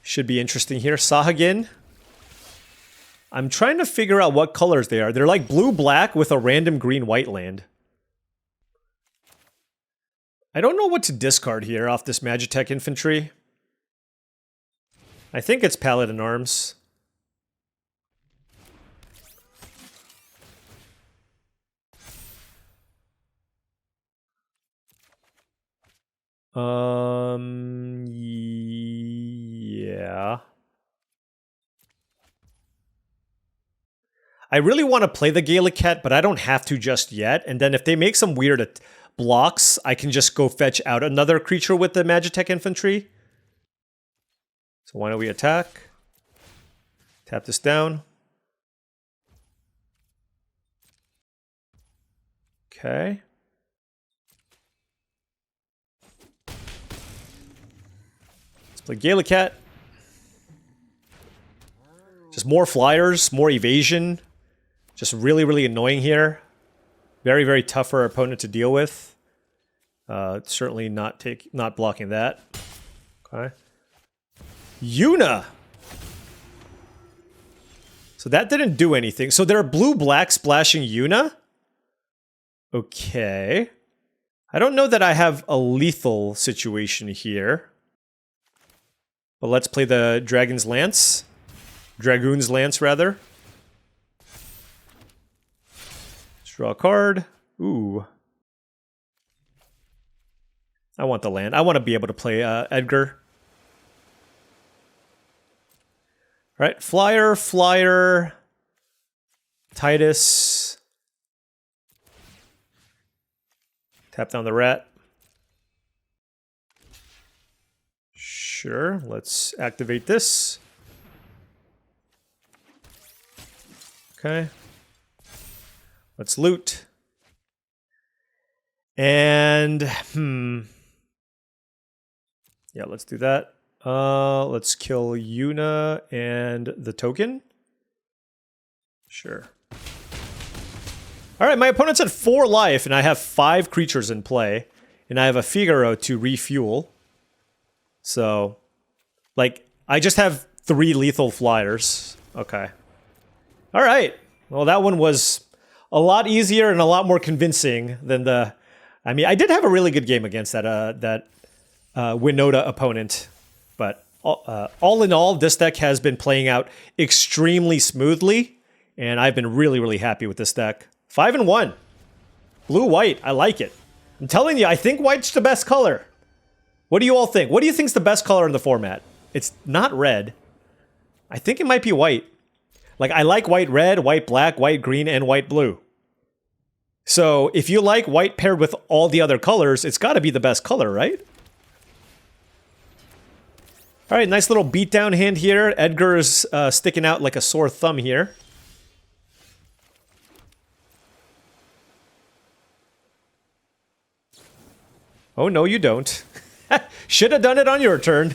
Should be interesting here. Sahagin. I'm trying to figure out what colors they are. They're like blue-black with a random green-white land. I don't know what to discard here off this Magitech Infantry. I think it's Paladin Arms. Yeah. I really want to play the Gallicat, but I don't have to just yet. And then if they make some weird blocks, I can just go fetch out another creature with the Magitech Infantry. So why don't we attack? Tap this down. Okay. Let's play Gallicat. Just more flyers, more evasion. Just really, really annoying here. Very, very tough for our opponent to deal with. Certainly not blocking that. Okay. Yuna! So that didn't do anything. So they're blue-black splashing Yuna? Okay. I don't know that I have a lethal situation here. But let's play the Dragon's Lance. Dragoon's Lance, rather. Draw a card. Ooh. I want the land. I want to be able to play Edgar. All right, flyer, flyer. Tidus. Tap down the rat. Sure, let's activate this. Okay. Let's loot. And, yeah, let's do that. Let's kill Yuna and the token. Sure. All right, my opponent's at 4 life, and I have 5 creatures in play. And I have a Figaro to refuel. So, like, I just have 3 lethal flyers. Okay. All right. Well, that one was a lot easier and a lot more convincing than the... I mean, I did have a really good game against that Winota opponent. But all in all, this deck has been playing out extremely smoothly. And I've been really, really happy with this deck. 5-1. Blue-white. I like it. I'm telling you, I think white's the best color. What do you all think? What do you think's the best color in the format? It's not red. I think it might be white. Like, I like white-red, white-black, white-green, and white-blue. So, if you like white paired with all the other colors, it's got to be the best color, right? All right, nice little beatdown hand here. Edgar's sticking out like a sore thumb here. Oh, no, you don't. Should have done it on your turn.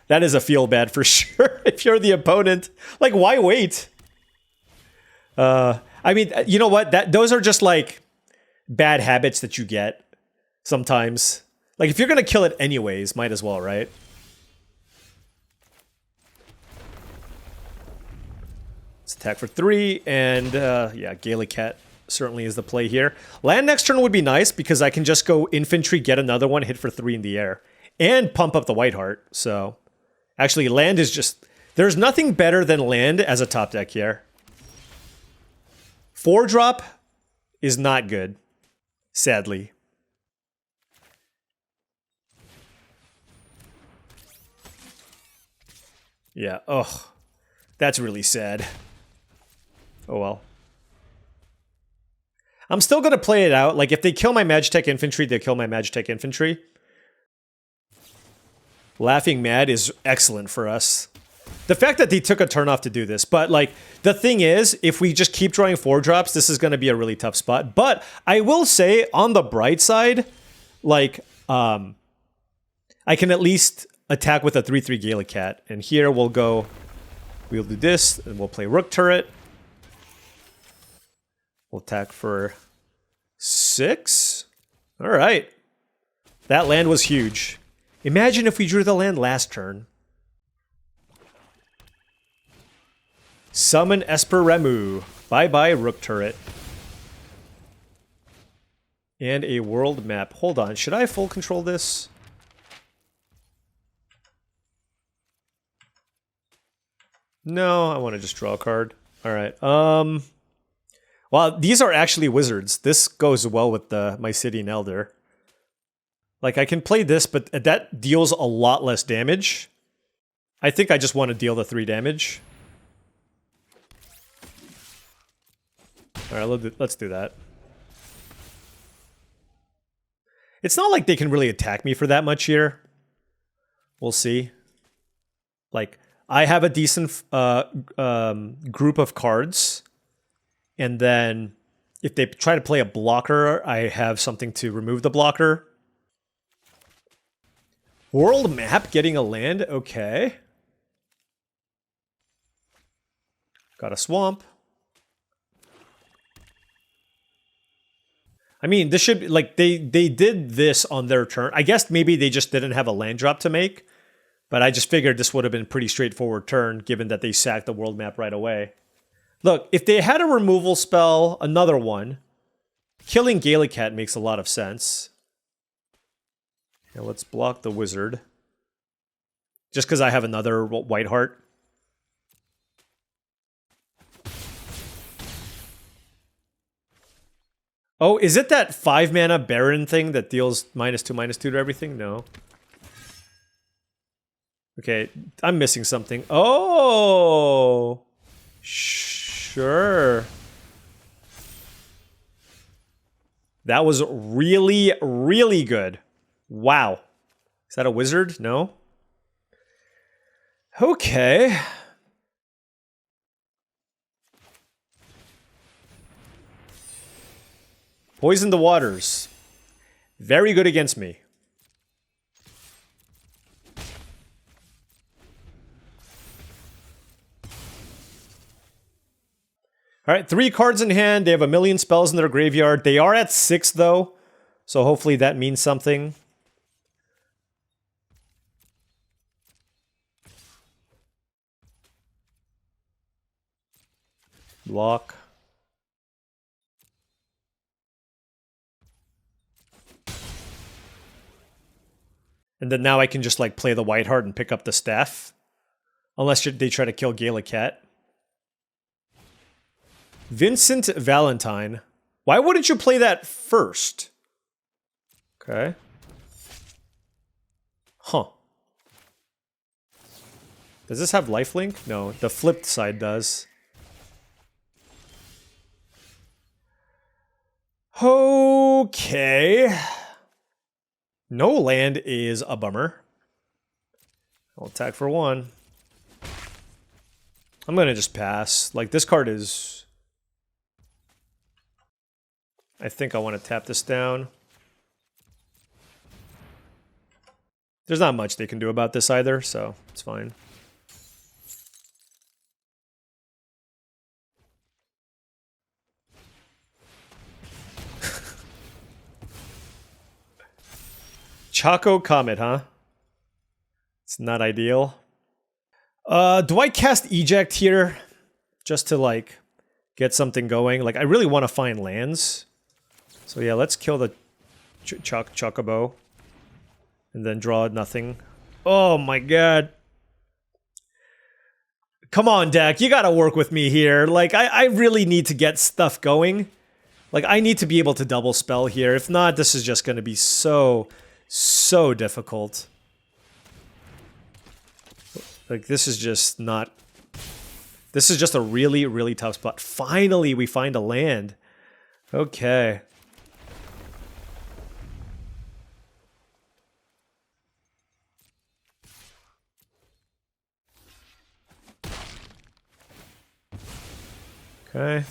That is a feel bad for sure if you're the opponent. Like, why wait? I mean, you know what? Those are just like bad habits that you get sometimes. Like, if you're going to kill it anyways, might as well, right? Let's attack for 3, and yeah, Gallicat certainly is the play here. Land next turn would be nice because I can just go infantry, get another one, hit for 3 in the air, and pump up the White Heart. So, actually, land is just... There's nothing better than land as a top deck here. 4-drop is not good, sadly. Yeah, ugh. That's really sad. Oh well. I'm still going to play it out. Like, if they kill my Magitech Infantry, they kill my Magitech Infantry. Laughing Mad is excellent for us. The fact that they took a turn off to do this. But, like, the thing is, if we just keep drawing 4-drops, this is going to be a really tough spot. But I will say, on the bright side, like, I can at least attack with a 3/3 Gallicat. And here we'll go... We'll do this, and we'll play Rook Turret. We'll attack for 6. All right. That land was huge. Imagine if we drew the land last turn. Summon Esper Remu. Bye-bye, Rook Turret. And a world map. Hold on, should I full control this? No, I want to just draw a card. Alright, well, these are actually wizards. This goes well with the Mycetian Elder. Like, I can play this, but that deals a lot less damage. I think I just want to deal the 3 damage. Alright, let's do that. It's not like they can really attack me for that much here. We'll see. Like, I have a decent group of cards. And then, if they try to play a blocker, I have something to remove the blocker. World map getting a land? Okay. Got a swamp. I mean, this should be, like, they did this on their turn. I guess maybe they just didn't have a land drop to make. But I just figured this would have been a pretty straightforward turn, given that they sacked the world map right away. Look, if they had a removal spell, another one, killing Gallicat makes a lot of sense. Now let's block the wizard. Just because I have another white heart. Oh, is it that 5 mana Baron thing that deals -2/-2 to everything? No. Okay, I'm missing something. Oh! Sure. That was really, really good. Wow. Is that a wizard? No? Okay. Poison the waters. Very good against me. Alright, 3 cards in hand. They have a million spells in their graveyard. They are at 6, though. So hopefully that means something. Block. And then now I can just, like, play the white heart and pick up the staff. Unless they try to kill Gallicat. Vincent Valentine. Why wouldn't you play that first? Okay. Huh. Does this have lifelink? No, the flipped side does. Okay. No land is a bummer. I'll attack for 1. I'm gonna just pass. Like, this card is... I think I want to tap this down. There's not much they can do about this either, so it's fine. Choco Comet, huh? It's not ideal. Do I cast Eject here? Just to, like, get something going? Like, I really want to find lands. So yeah, let's kill the Chocobo. And then draw nothing. Oh my god. Come on, deck. You gotta work with me here. Like, I really need to get stuff going. Like, I need to be able to double spell here. If not, this is just gonna be so difficult. Like, this is just not... This is just a really, really tough spot. Finally, we find a land. Okay. Okay.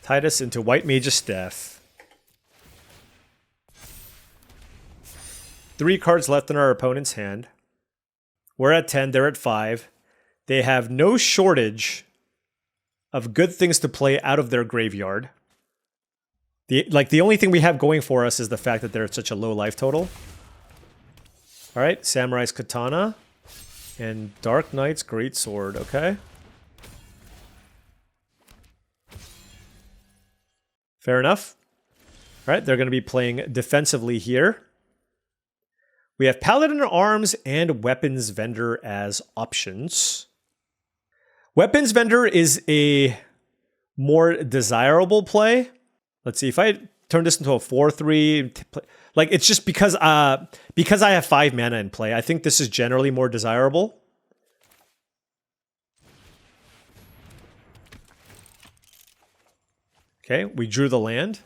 Tidus into White Mage's Staff. 3 cards left in our opponent's hand. We're at 10, they're at 5. They have no shortage of good things to play out of their graveyard. The only thing we have going for us is the fact that they're at such a low life total. Alright, Samurai's Katana. And Dark Knight's Greatsword, okay. Fair enough. All right, they're going to be playing defensively here. We have Paladin Arms and Weapons Vendor as options. Weapons Vendor is a more desirable play. Let's see, if I turn this into a 4/3, like it's just because I have 5 mana in play, I think this is generally more desirable. Okay, we drew the land.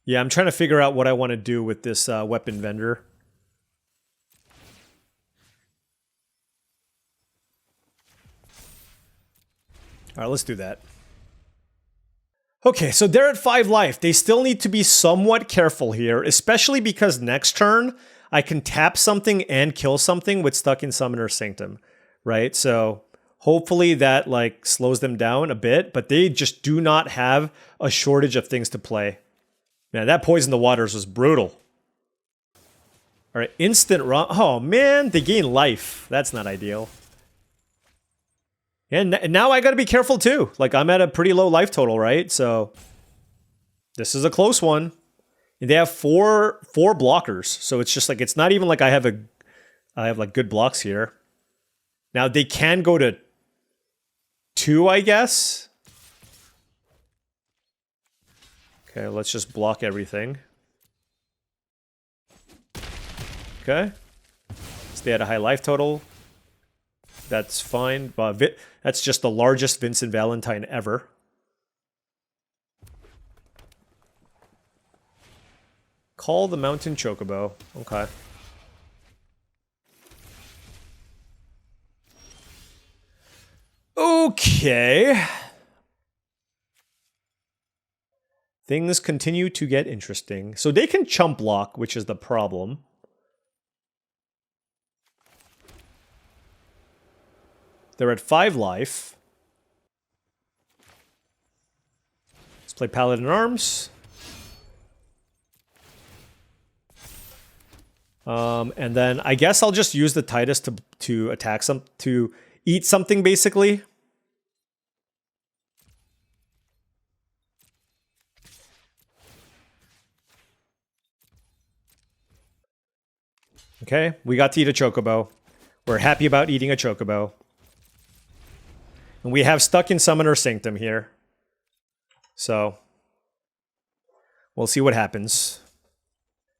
Yeah, I'm trying to figure out what I want to do with this weapon vendor. All right, let's do that. Okay, so they're at 5 life. They still need to be somewhat careful here, especially because next turn I can tap something and kill something with Stuck in Summoner's Sanctum, right? So hopefully that like slows them down a bit, but they just do not have a shortage of things to play. Man, that Poison the Waters was brutal. All right, instant run. Oh man, they gain life. That's not ideal. And now I got to be careful too. Like I'm at a pretty low life total, right? So this is a close one. And they have four blockers, so it's just like it's not even like I have like good blocks here. Now they can go to 2, I guess. Okay, let's just block everything. Okay. Stay at a high life total. That's fine. That's just the largest Vincent Valentine ever. Call the Mountain Chocobo. Okay. Okay. Things continue to get interesting. So they can chump block, which is the problem. They're at 5 life. Let's play Paladin Arms. And then I guess I'll just use the Tidus to attack to eat something basically. Okay, we got to eat a Chocobo. We're happy about eating a Chocobo. And we have Stuck in Summoner's Sanctum here. So we'll see what happens.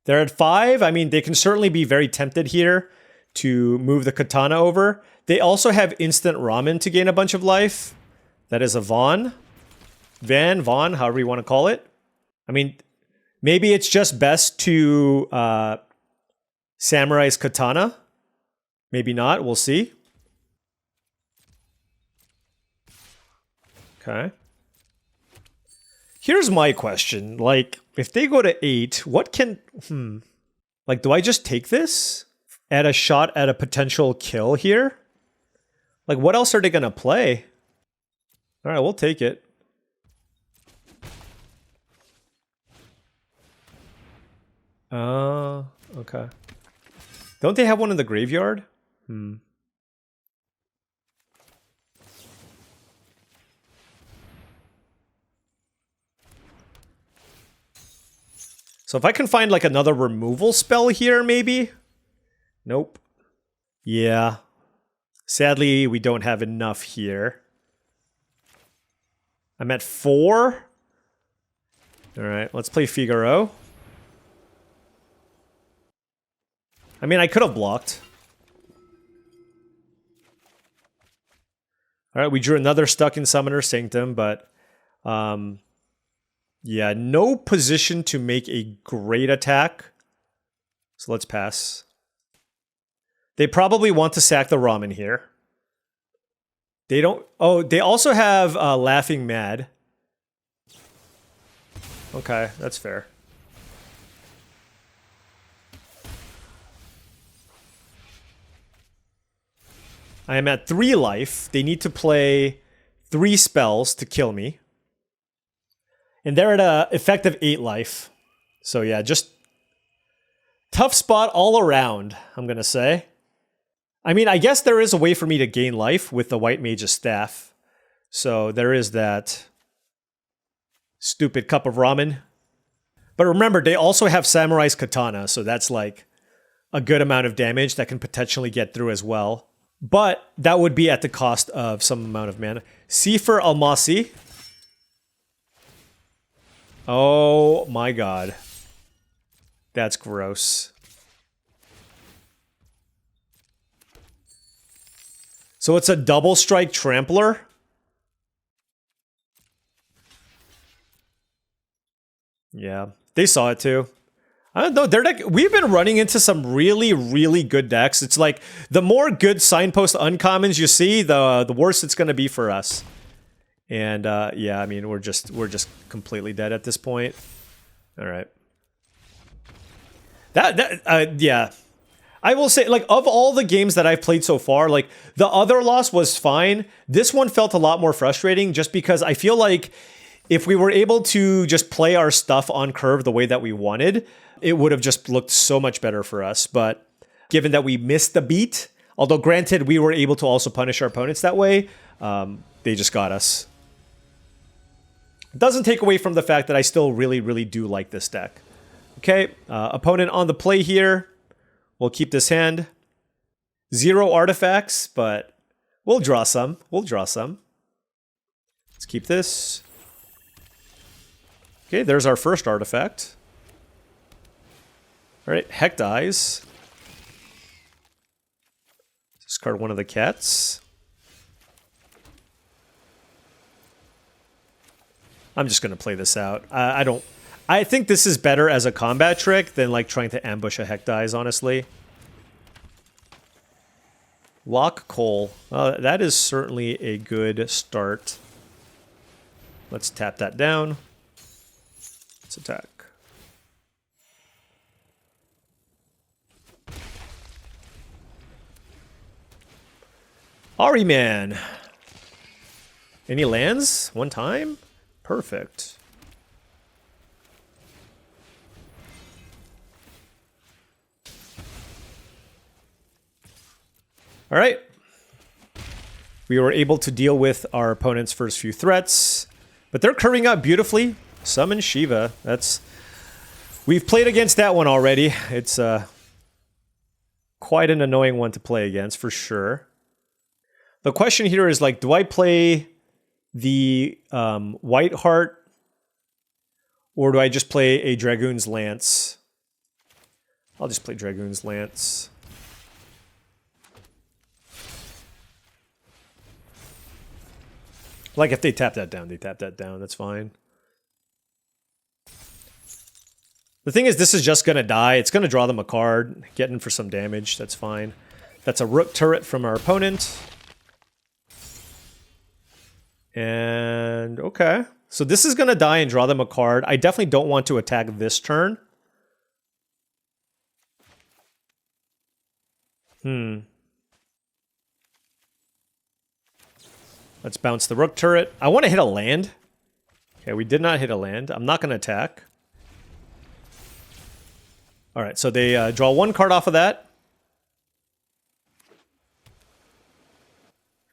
They're at 5. I mean, they can certainly be very tempted here to move the Katana over. They also have instant Ramen to gain a bunch of life. That is a Vaughn. Vaughn, however you want to call it. I mean, maybe it's just best to Samurai's Katana. Maybe not. We'll see. Okay. Here's my question. Like, if they go to 8, what can... Like, do I just take this? Add a shot at a potential kill here? Like, what else are they going to play? Alright, we'll take it. Okay. Don't they have one in the graveyard? So if I can find like another removal spell here, maybe? Nope. Yeah. Sadly, we don't have enough here. I'm at 4. Alright, let's play Figaro. I mean, I could have blocked. Alright, we drew another Stuck in Summoner's Sanctum, but... yeah, no position to make a great attack. So let's pass. They probably want to sack the Ramen here. They don't... Oh, they also have Laughing Mad. Okay, that's fair. I am at 3 life. They need to play 3 spells to kill me. And they're at a effective 8 life. So yeah, just Tough spot all around, I'm going to say. I mean, I guess there is a way for me to gain life with the White Mage's Staff. So there is that stupid cup of ramen. But remember, they also have Samurai's Katana, so that's like a good amount of damage that can potentially get through as well. But that would be at the cost of some amount of mana. Sifir Almasi. Oh my god. That's gross. So it's a double strike trampler? Yeah, they saw it too. I don't know, their deck, we've been running into some really, really good decks. It's like, the more good signpost uncommons you see, the worse it's going to be for us. And yeah, I mean, we're just completely dead at this point. All right. Yeah. I will say, like, of all the games that I've played so far, like, the other loss was fine. This one felt a lot more frustrating just because I feel like if we were able to just play our stuff on curve the way that we wanted, it would have just looked so much better for us. But given that we missed the beat, although granted we were able to also punish our opponents that way, they just got us. It doesn't take away from the fact that I still really, really do like this deck. Okay, opponent on the play here. We'll keep this hand. 0 artifacts, but we'll draw some. We'll draw some. Let's keep this. Okay, there's our first artifact. All right, Heck dies. Discard one of the cats. I'm just going to play this out. I think this is better as a combat trick than like trying to ambush a Heck dies, honestly. Lock Coal. That is certainly a good start. Let's tap that down. Let's attack. Ahriman. Any lands? One time? Perfect. All right. We were able to deal with our opponent's first few threats, but they're curving up beautifully. Summon Shiva. We've played against that one already. It's quite an annoying one to play against, for sure. The question here is, like, do I play the White Heart, or do I just play a Dragoon's Lance? I'll just play Dragoon's Lance. Like, if they tap that down, they tap that down. That's fine. The thing is, this is just going to die. It's going to draw them a card, get in for some damage. That's fine. That's a Rook turret from our opponent. And, okay. So this is going to die and draw them a card. I definitely don't want to attack this turn. Let's bounce the Rook turret. I want to hit a land. Okay, we did not hit a land. I'm not going to attack. All right, so they draw one card off of that.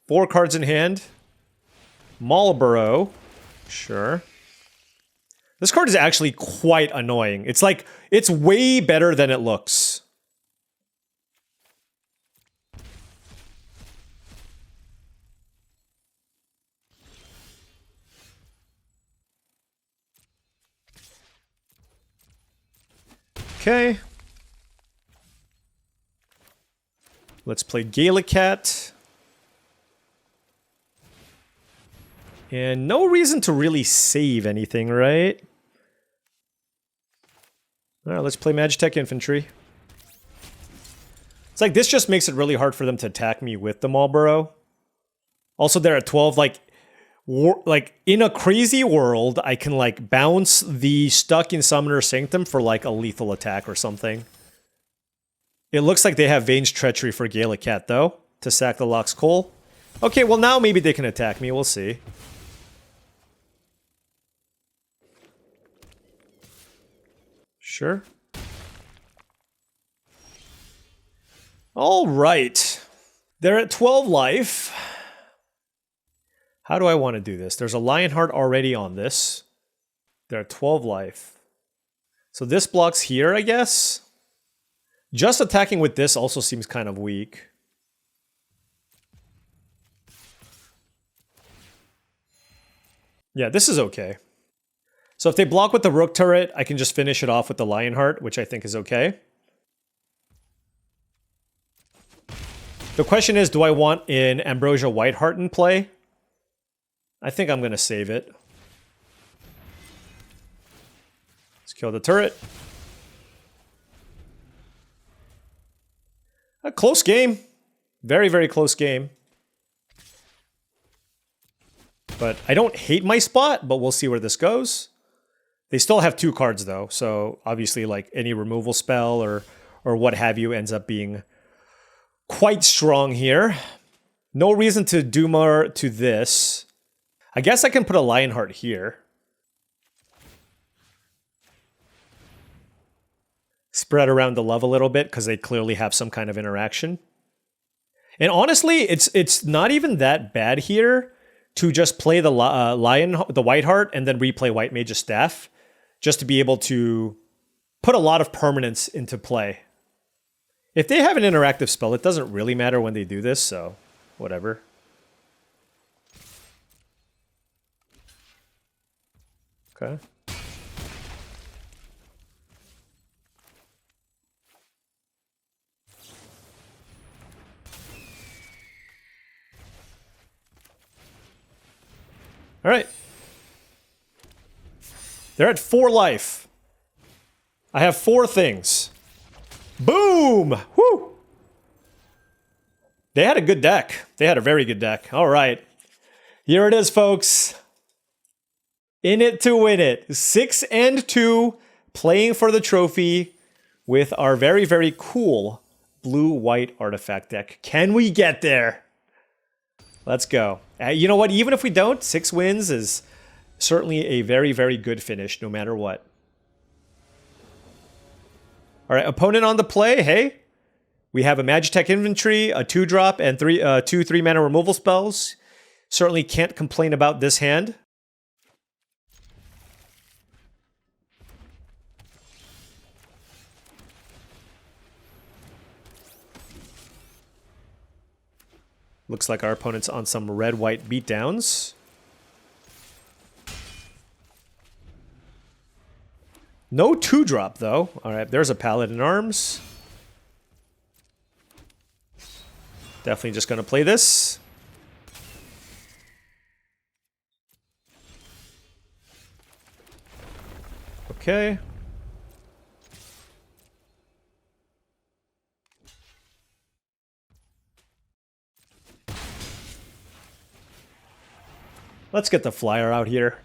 4 cards in hand. Marlborough. Sure. This card is actually quite annoying. It's like, it's way better than it looks. Okay. Let's play Gallicat. And no reason to really save anything, right? All right, let's play Magitech Infantry. It's like, this just makes it really hard for them to attack me with the Marlborough. Also, they're at 12, like in a crazy world, I can like bounce the Stuck in Summoner Sanctum for like a lethal attack or something. It looks like they have Vane's Treachery for Gallicat though, to sack the Lox Coal. Okay, well now maybe they can attack me, we'll see. Sure. All right. They're at 12 life. How do I want to do this? There's a Lionheart already on this. They're at 12 life. So this blocks here, I guess. Just attacking with this also seems kind of weak. Yeah, this is okay. So if they block with the Rook turret, I can just finish it off with the Lionheart, which I think is okay. The question is, do I want an Ambrosia Whiteheart in play? I think I'm going to save it. Let's kill the turret. A close game. Very, very close game. But I don't hate my spot, but we'll see where this goes. They still have 2 cards, though. So obviously, like, any removal spell or what have you ends up being quite strong here. No reason to do more to this. I guess I can put a Lionheart here. Spread around the love a little bit because they clearly have some kind of interaction. And honestly, it's not even that bad here to just play the Whiteheart and then replay White Mage's Staff, just to be able to put a lot of permanence into play. If they have an interactive spell, it doesn't really matter when they do this, so whatever. Okay. All right. They're at 4 life. I have 4 things. Boom! Woo! They had a good deck. They had a very good deck. All right. Here it is, folks. In it to win it. 6-2, playing for the trophy with our very, very cool blue-white artifact deck. Can we get there? Let's go. You know what? Even if we don't, 6 wins is certainly a very, very good finish, no matter what. All right, opponent on the play. Hey, we have a Magitech Infantry, a 2-drop, and 2 3-mana removal spells. Certainly can't complain about this hand. Looks like our opponent's on some red-white beatdowns. No 2-drop, though. All right, there's a Paladin Arms. Definitely just going to play this. Okay. Let's get the flyer out here.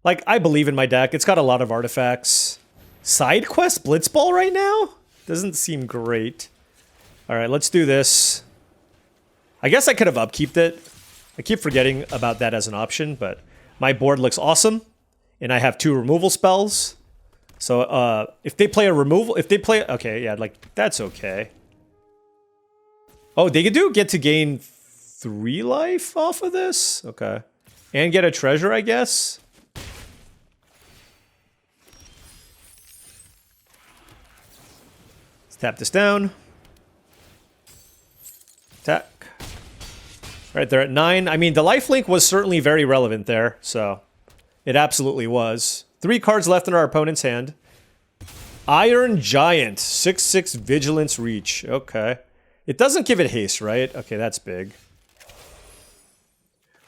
Like, I believe in my deck. It's got a lot of artifacts. Side quest Blitzball right now? Doesn't seem great. Alright, let's do this. I guess I could have upkeeped it. I keep forgetting about that as an option, but my board looks awesome. And I have 2 removal spells. So, if they play a removal... If they play... Okay, yeah, like, that's okay. Oh, they do get to gain 3 life off of this? Okay. And get a treasure, I guess? Let's tap this down. Attack. Right, they're at 9. I mean, the lifelink was certainly very relevant there, so... It absolutely was. 3 cards left in our opponent's hand. Iron Giant. 6/6 Vigilance Reach. Okay. It doesn't give it haste, right? Okay, that's big.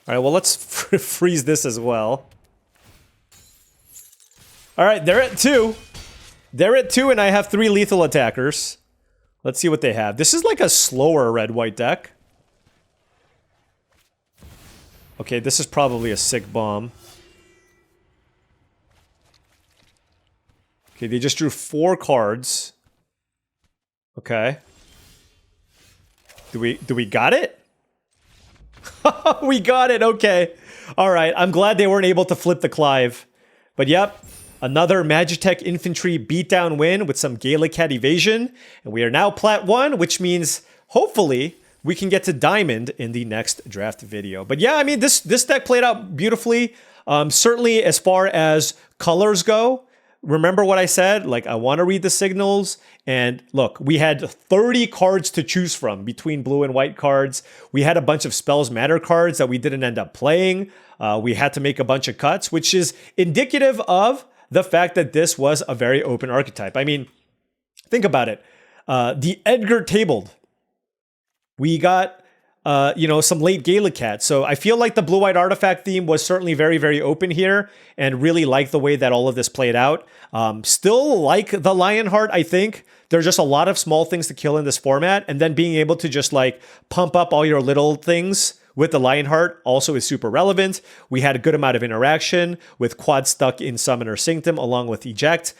Alright, well, let's freeze this as well. Alright, they're at 2. They're at 2, and I have 3 lethal attackers. Let's see what they have. This is like a slower red-white deck. Okay, this is probably a sick bomb. Okay, they just drew 4 cards. Okay. Do we got it? We got it, okay. Alright, I'm glad they weren't able to flip the Clive. But yep, Another Magitech Infantry beatdown win with some Gallicat evasion. And we are now Plat 1, which means hopefully we can get to Diamond in the next draft video. But yeah, I mean, this deck played out beautifully. Certainly as far as colors go, remember what I said? Like, I want to read the signals. And look, we had 30 cards to choose from between blue and white cards. We had a bunch of Spells Matter cards that we didn't end up playing. We had to make a bunch of cuts, which is indicative of the fact that this was a very open archetype. I mean, think about it. The Edgar tabled. We got some late Gallicat. So I feel like the blue-white artifact theme was certainly very, very open here and really like the way that all of this played out. Still like the Lionheart, I think. There's just a lot of small things to kill in this format, and then being able to just like pump up all your little things with the Lionheart also is super relevant. We had a good amount of interaction with Quad Stuck in Summoner Sanctum along with Eject.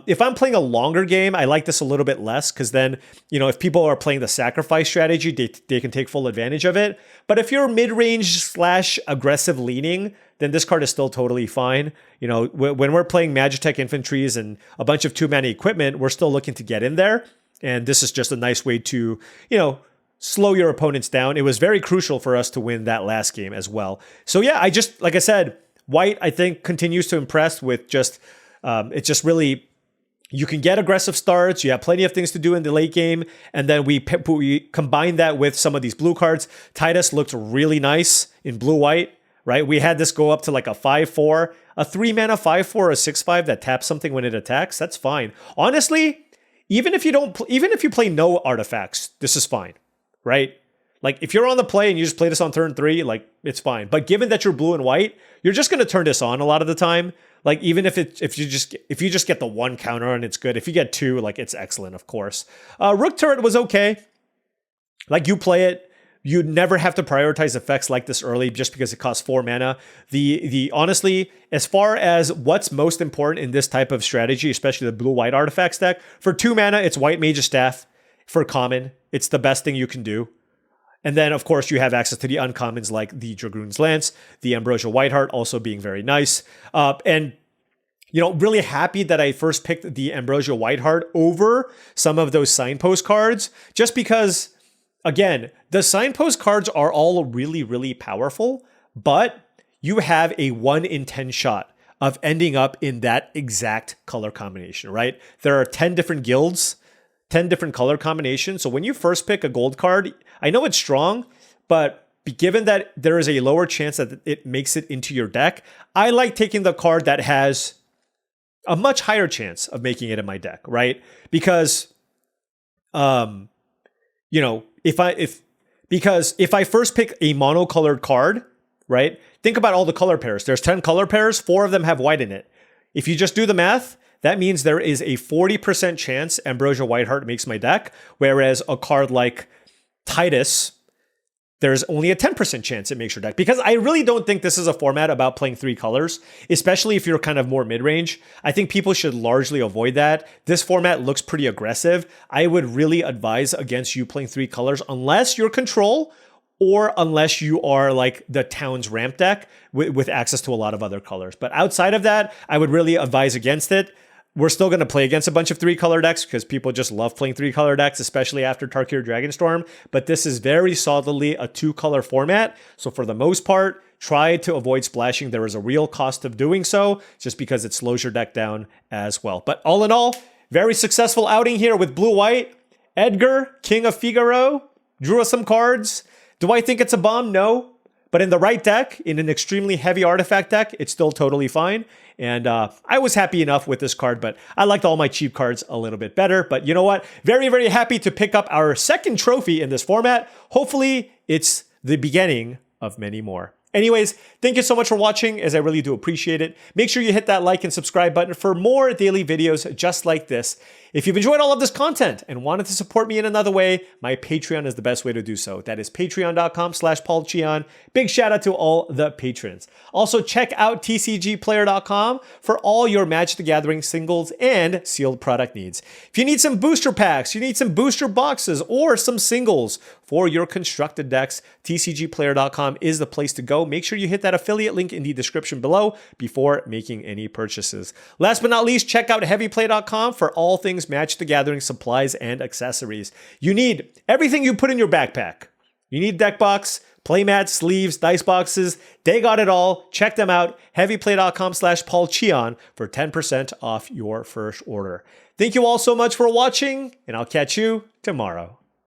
If I'm playing a longer game, I like this a little bit less because then, if people are playing the sacrifice strategy, they can take full advantage of it. But if you're mid-range / aggressive leaning, then this card is still totally fine. When we're playing Magitech Infantries and a bunch of 2-mana equipment, we're still looking to get in there. And this is just a nice way to, slow your opponents down. It was very crucial for us to win that last game as well. So yeah, like I said, white, I think, continues to impress with just, it's just really, you can get aggressive starts. You have plenty of things to do in the late game. And then we combine that with some of these blue cards. Tidus looked really nice in blue-white, right? We had this go up to like a 5/4, a 3-mana 5/4, or a 6/5 that taps something when it attacks. That's fine. Honestly, even if you play no artifacts, this is fine. Right? Like, if you're on the play and you just play this on turn 3, like, it's fine. But given that you're blue and white, you're just going to turn this on a lot of the time. Like, even if you just get the 1 counter and it's good. If you get 2, like, it's excellent, of course. Rook Turret was okay. Like, you play it. You never have to prioritize effects like this early just because it costs 4 mana. Honestly, as far as what's most important in this type of strategy, especially the blue-white artifacts deck, for 2 mana, it's White Mage's Staff. For common, it's the best thing you can do. And then, of course, you have access to the uncommons like the Dragoon's Lance, the Ambrosia Whiteheart also being very nice. And, really happy that I first picked the Ambrosia Whiteheart over some of those Signpost cards, just because, again, the Signpost cards are all really, really powerful, but you have a 1 in 10 shot of ending up in that exact color combination, right? There are 10 different guilds, 10 different color combinations. So when you first pick a gold card, I know it's strong, but given that there is a lower chance that it makes it into your deck, I like taking the card that has a much higher chance of making it in my deck, right? Because, if I first pick a monocolored card, right? Think about all the color pairs. There's 10 color pairs, 4 of them have white in it. If you just do the math, that means there is a 40% chance Ambrosia Whiteheart makes my deck, whereas a card like Tidus, there's only a 10% chance it makes your deck. Because I really don't think this is a format about playing 3 colors, especially if you're kind of more mid-range. I think people should largely avoid that. This format looks pretty aggressive. I would really advise against you playing 3 colors unless you're control or unless you are like the Town's ramp deck with access to a lot of other colors. But outside of that, I would really advise against it. We're still going to play against a bunch of 3-color decks because people just love playing 3-color decks, especially after Tarkir Dragonstorm. But this is very solidly a 2-color format. So for the most part, try to avoid splashing. There is a real cost of doing so just because it slows your deck down as well. But all in all, very successful outing here with blue-white. Edgar, King of Figaro, drew us some cards. Do I think it's a bomb? No. But in the right deck, in an extremely heavy artifact deck, it's still totally fine. And I was happy enough with this card, but I liked all my cheap cards a little bit better. But you know what? Very, very happy to pick up our second trophy in this format. Hopefully, it's the beginning of many more. Anyways, thank you so much for watching, as I really do appreciate it. Make sure you hit that like and subscribe button for more daily videos just like this. If you've enjoyed all of this content and wanted to support me in another way, my Patreon is the best way to do so. That is patreon.com/paulcheon. Big shout out to all the patrons. Also, check out TCGplayer.com for all your Magic the Gathering singles and sealed product needs. If you need some booster packs, you need some booster boxes, or some singles for your constructed decks, TCGplayer.com is the place to go. Make sure you hit that affiliate link in the description below before making any purchases. Last but not least, check out heavyplay.com for all things Magic the Gathering supplies and accessories. You need everything you put in your backpack. You need deck box, playmats, sleeves, dice boxes. They got it all. Check them out. heavyplay.com/paulcheon for 10% off your first order. Thank you all so much for watching, and I'll catch you tomorrow.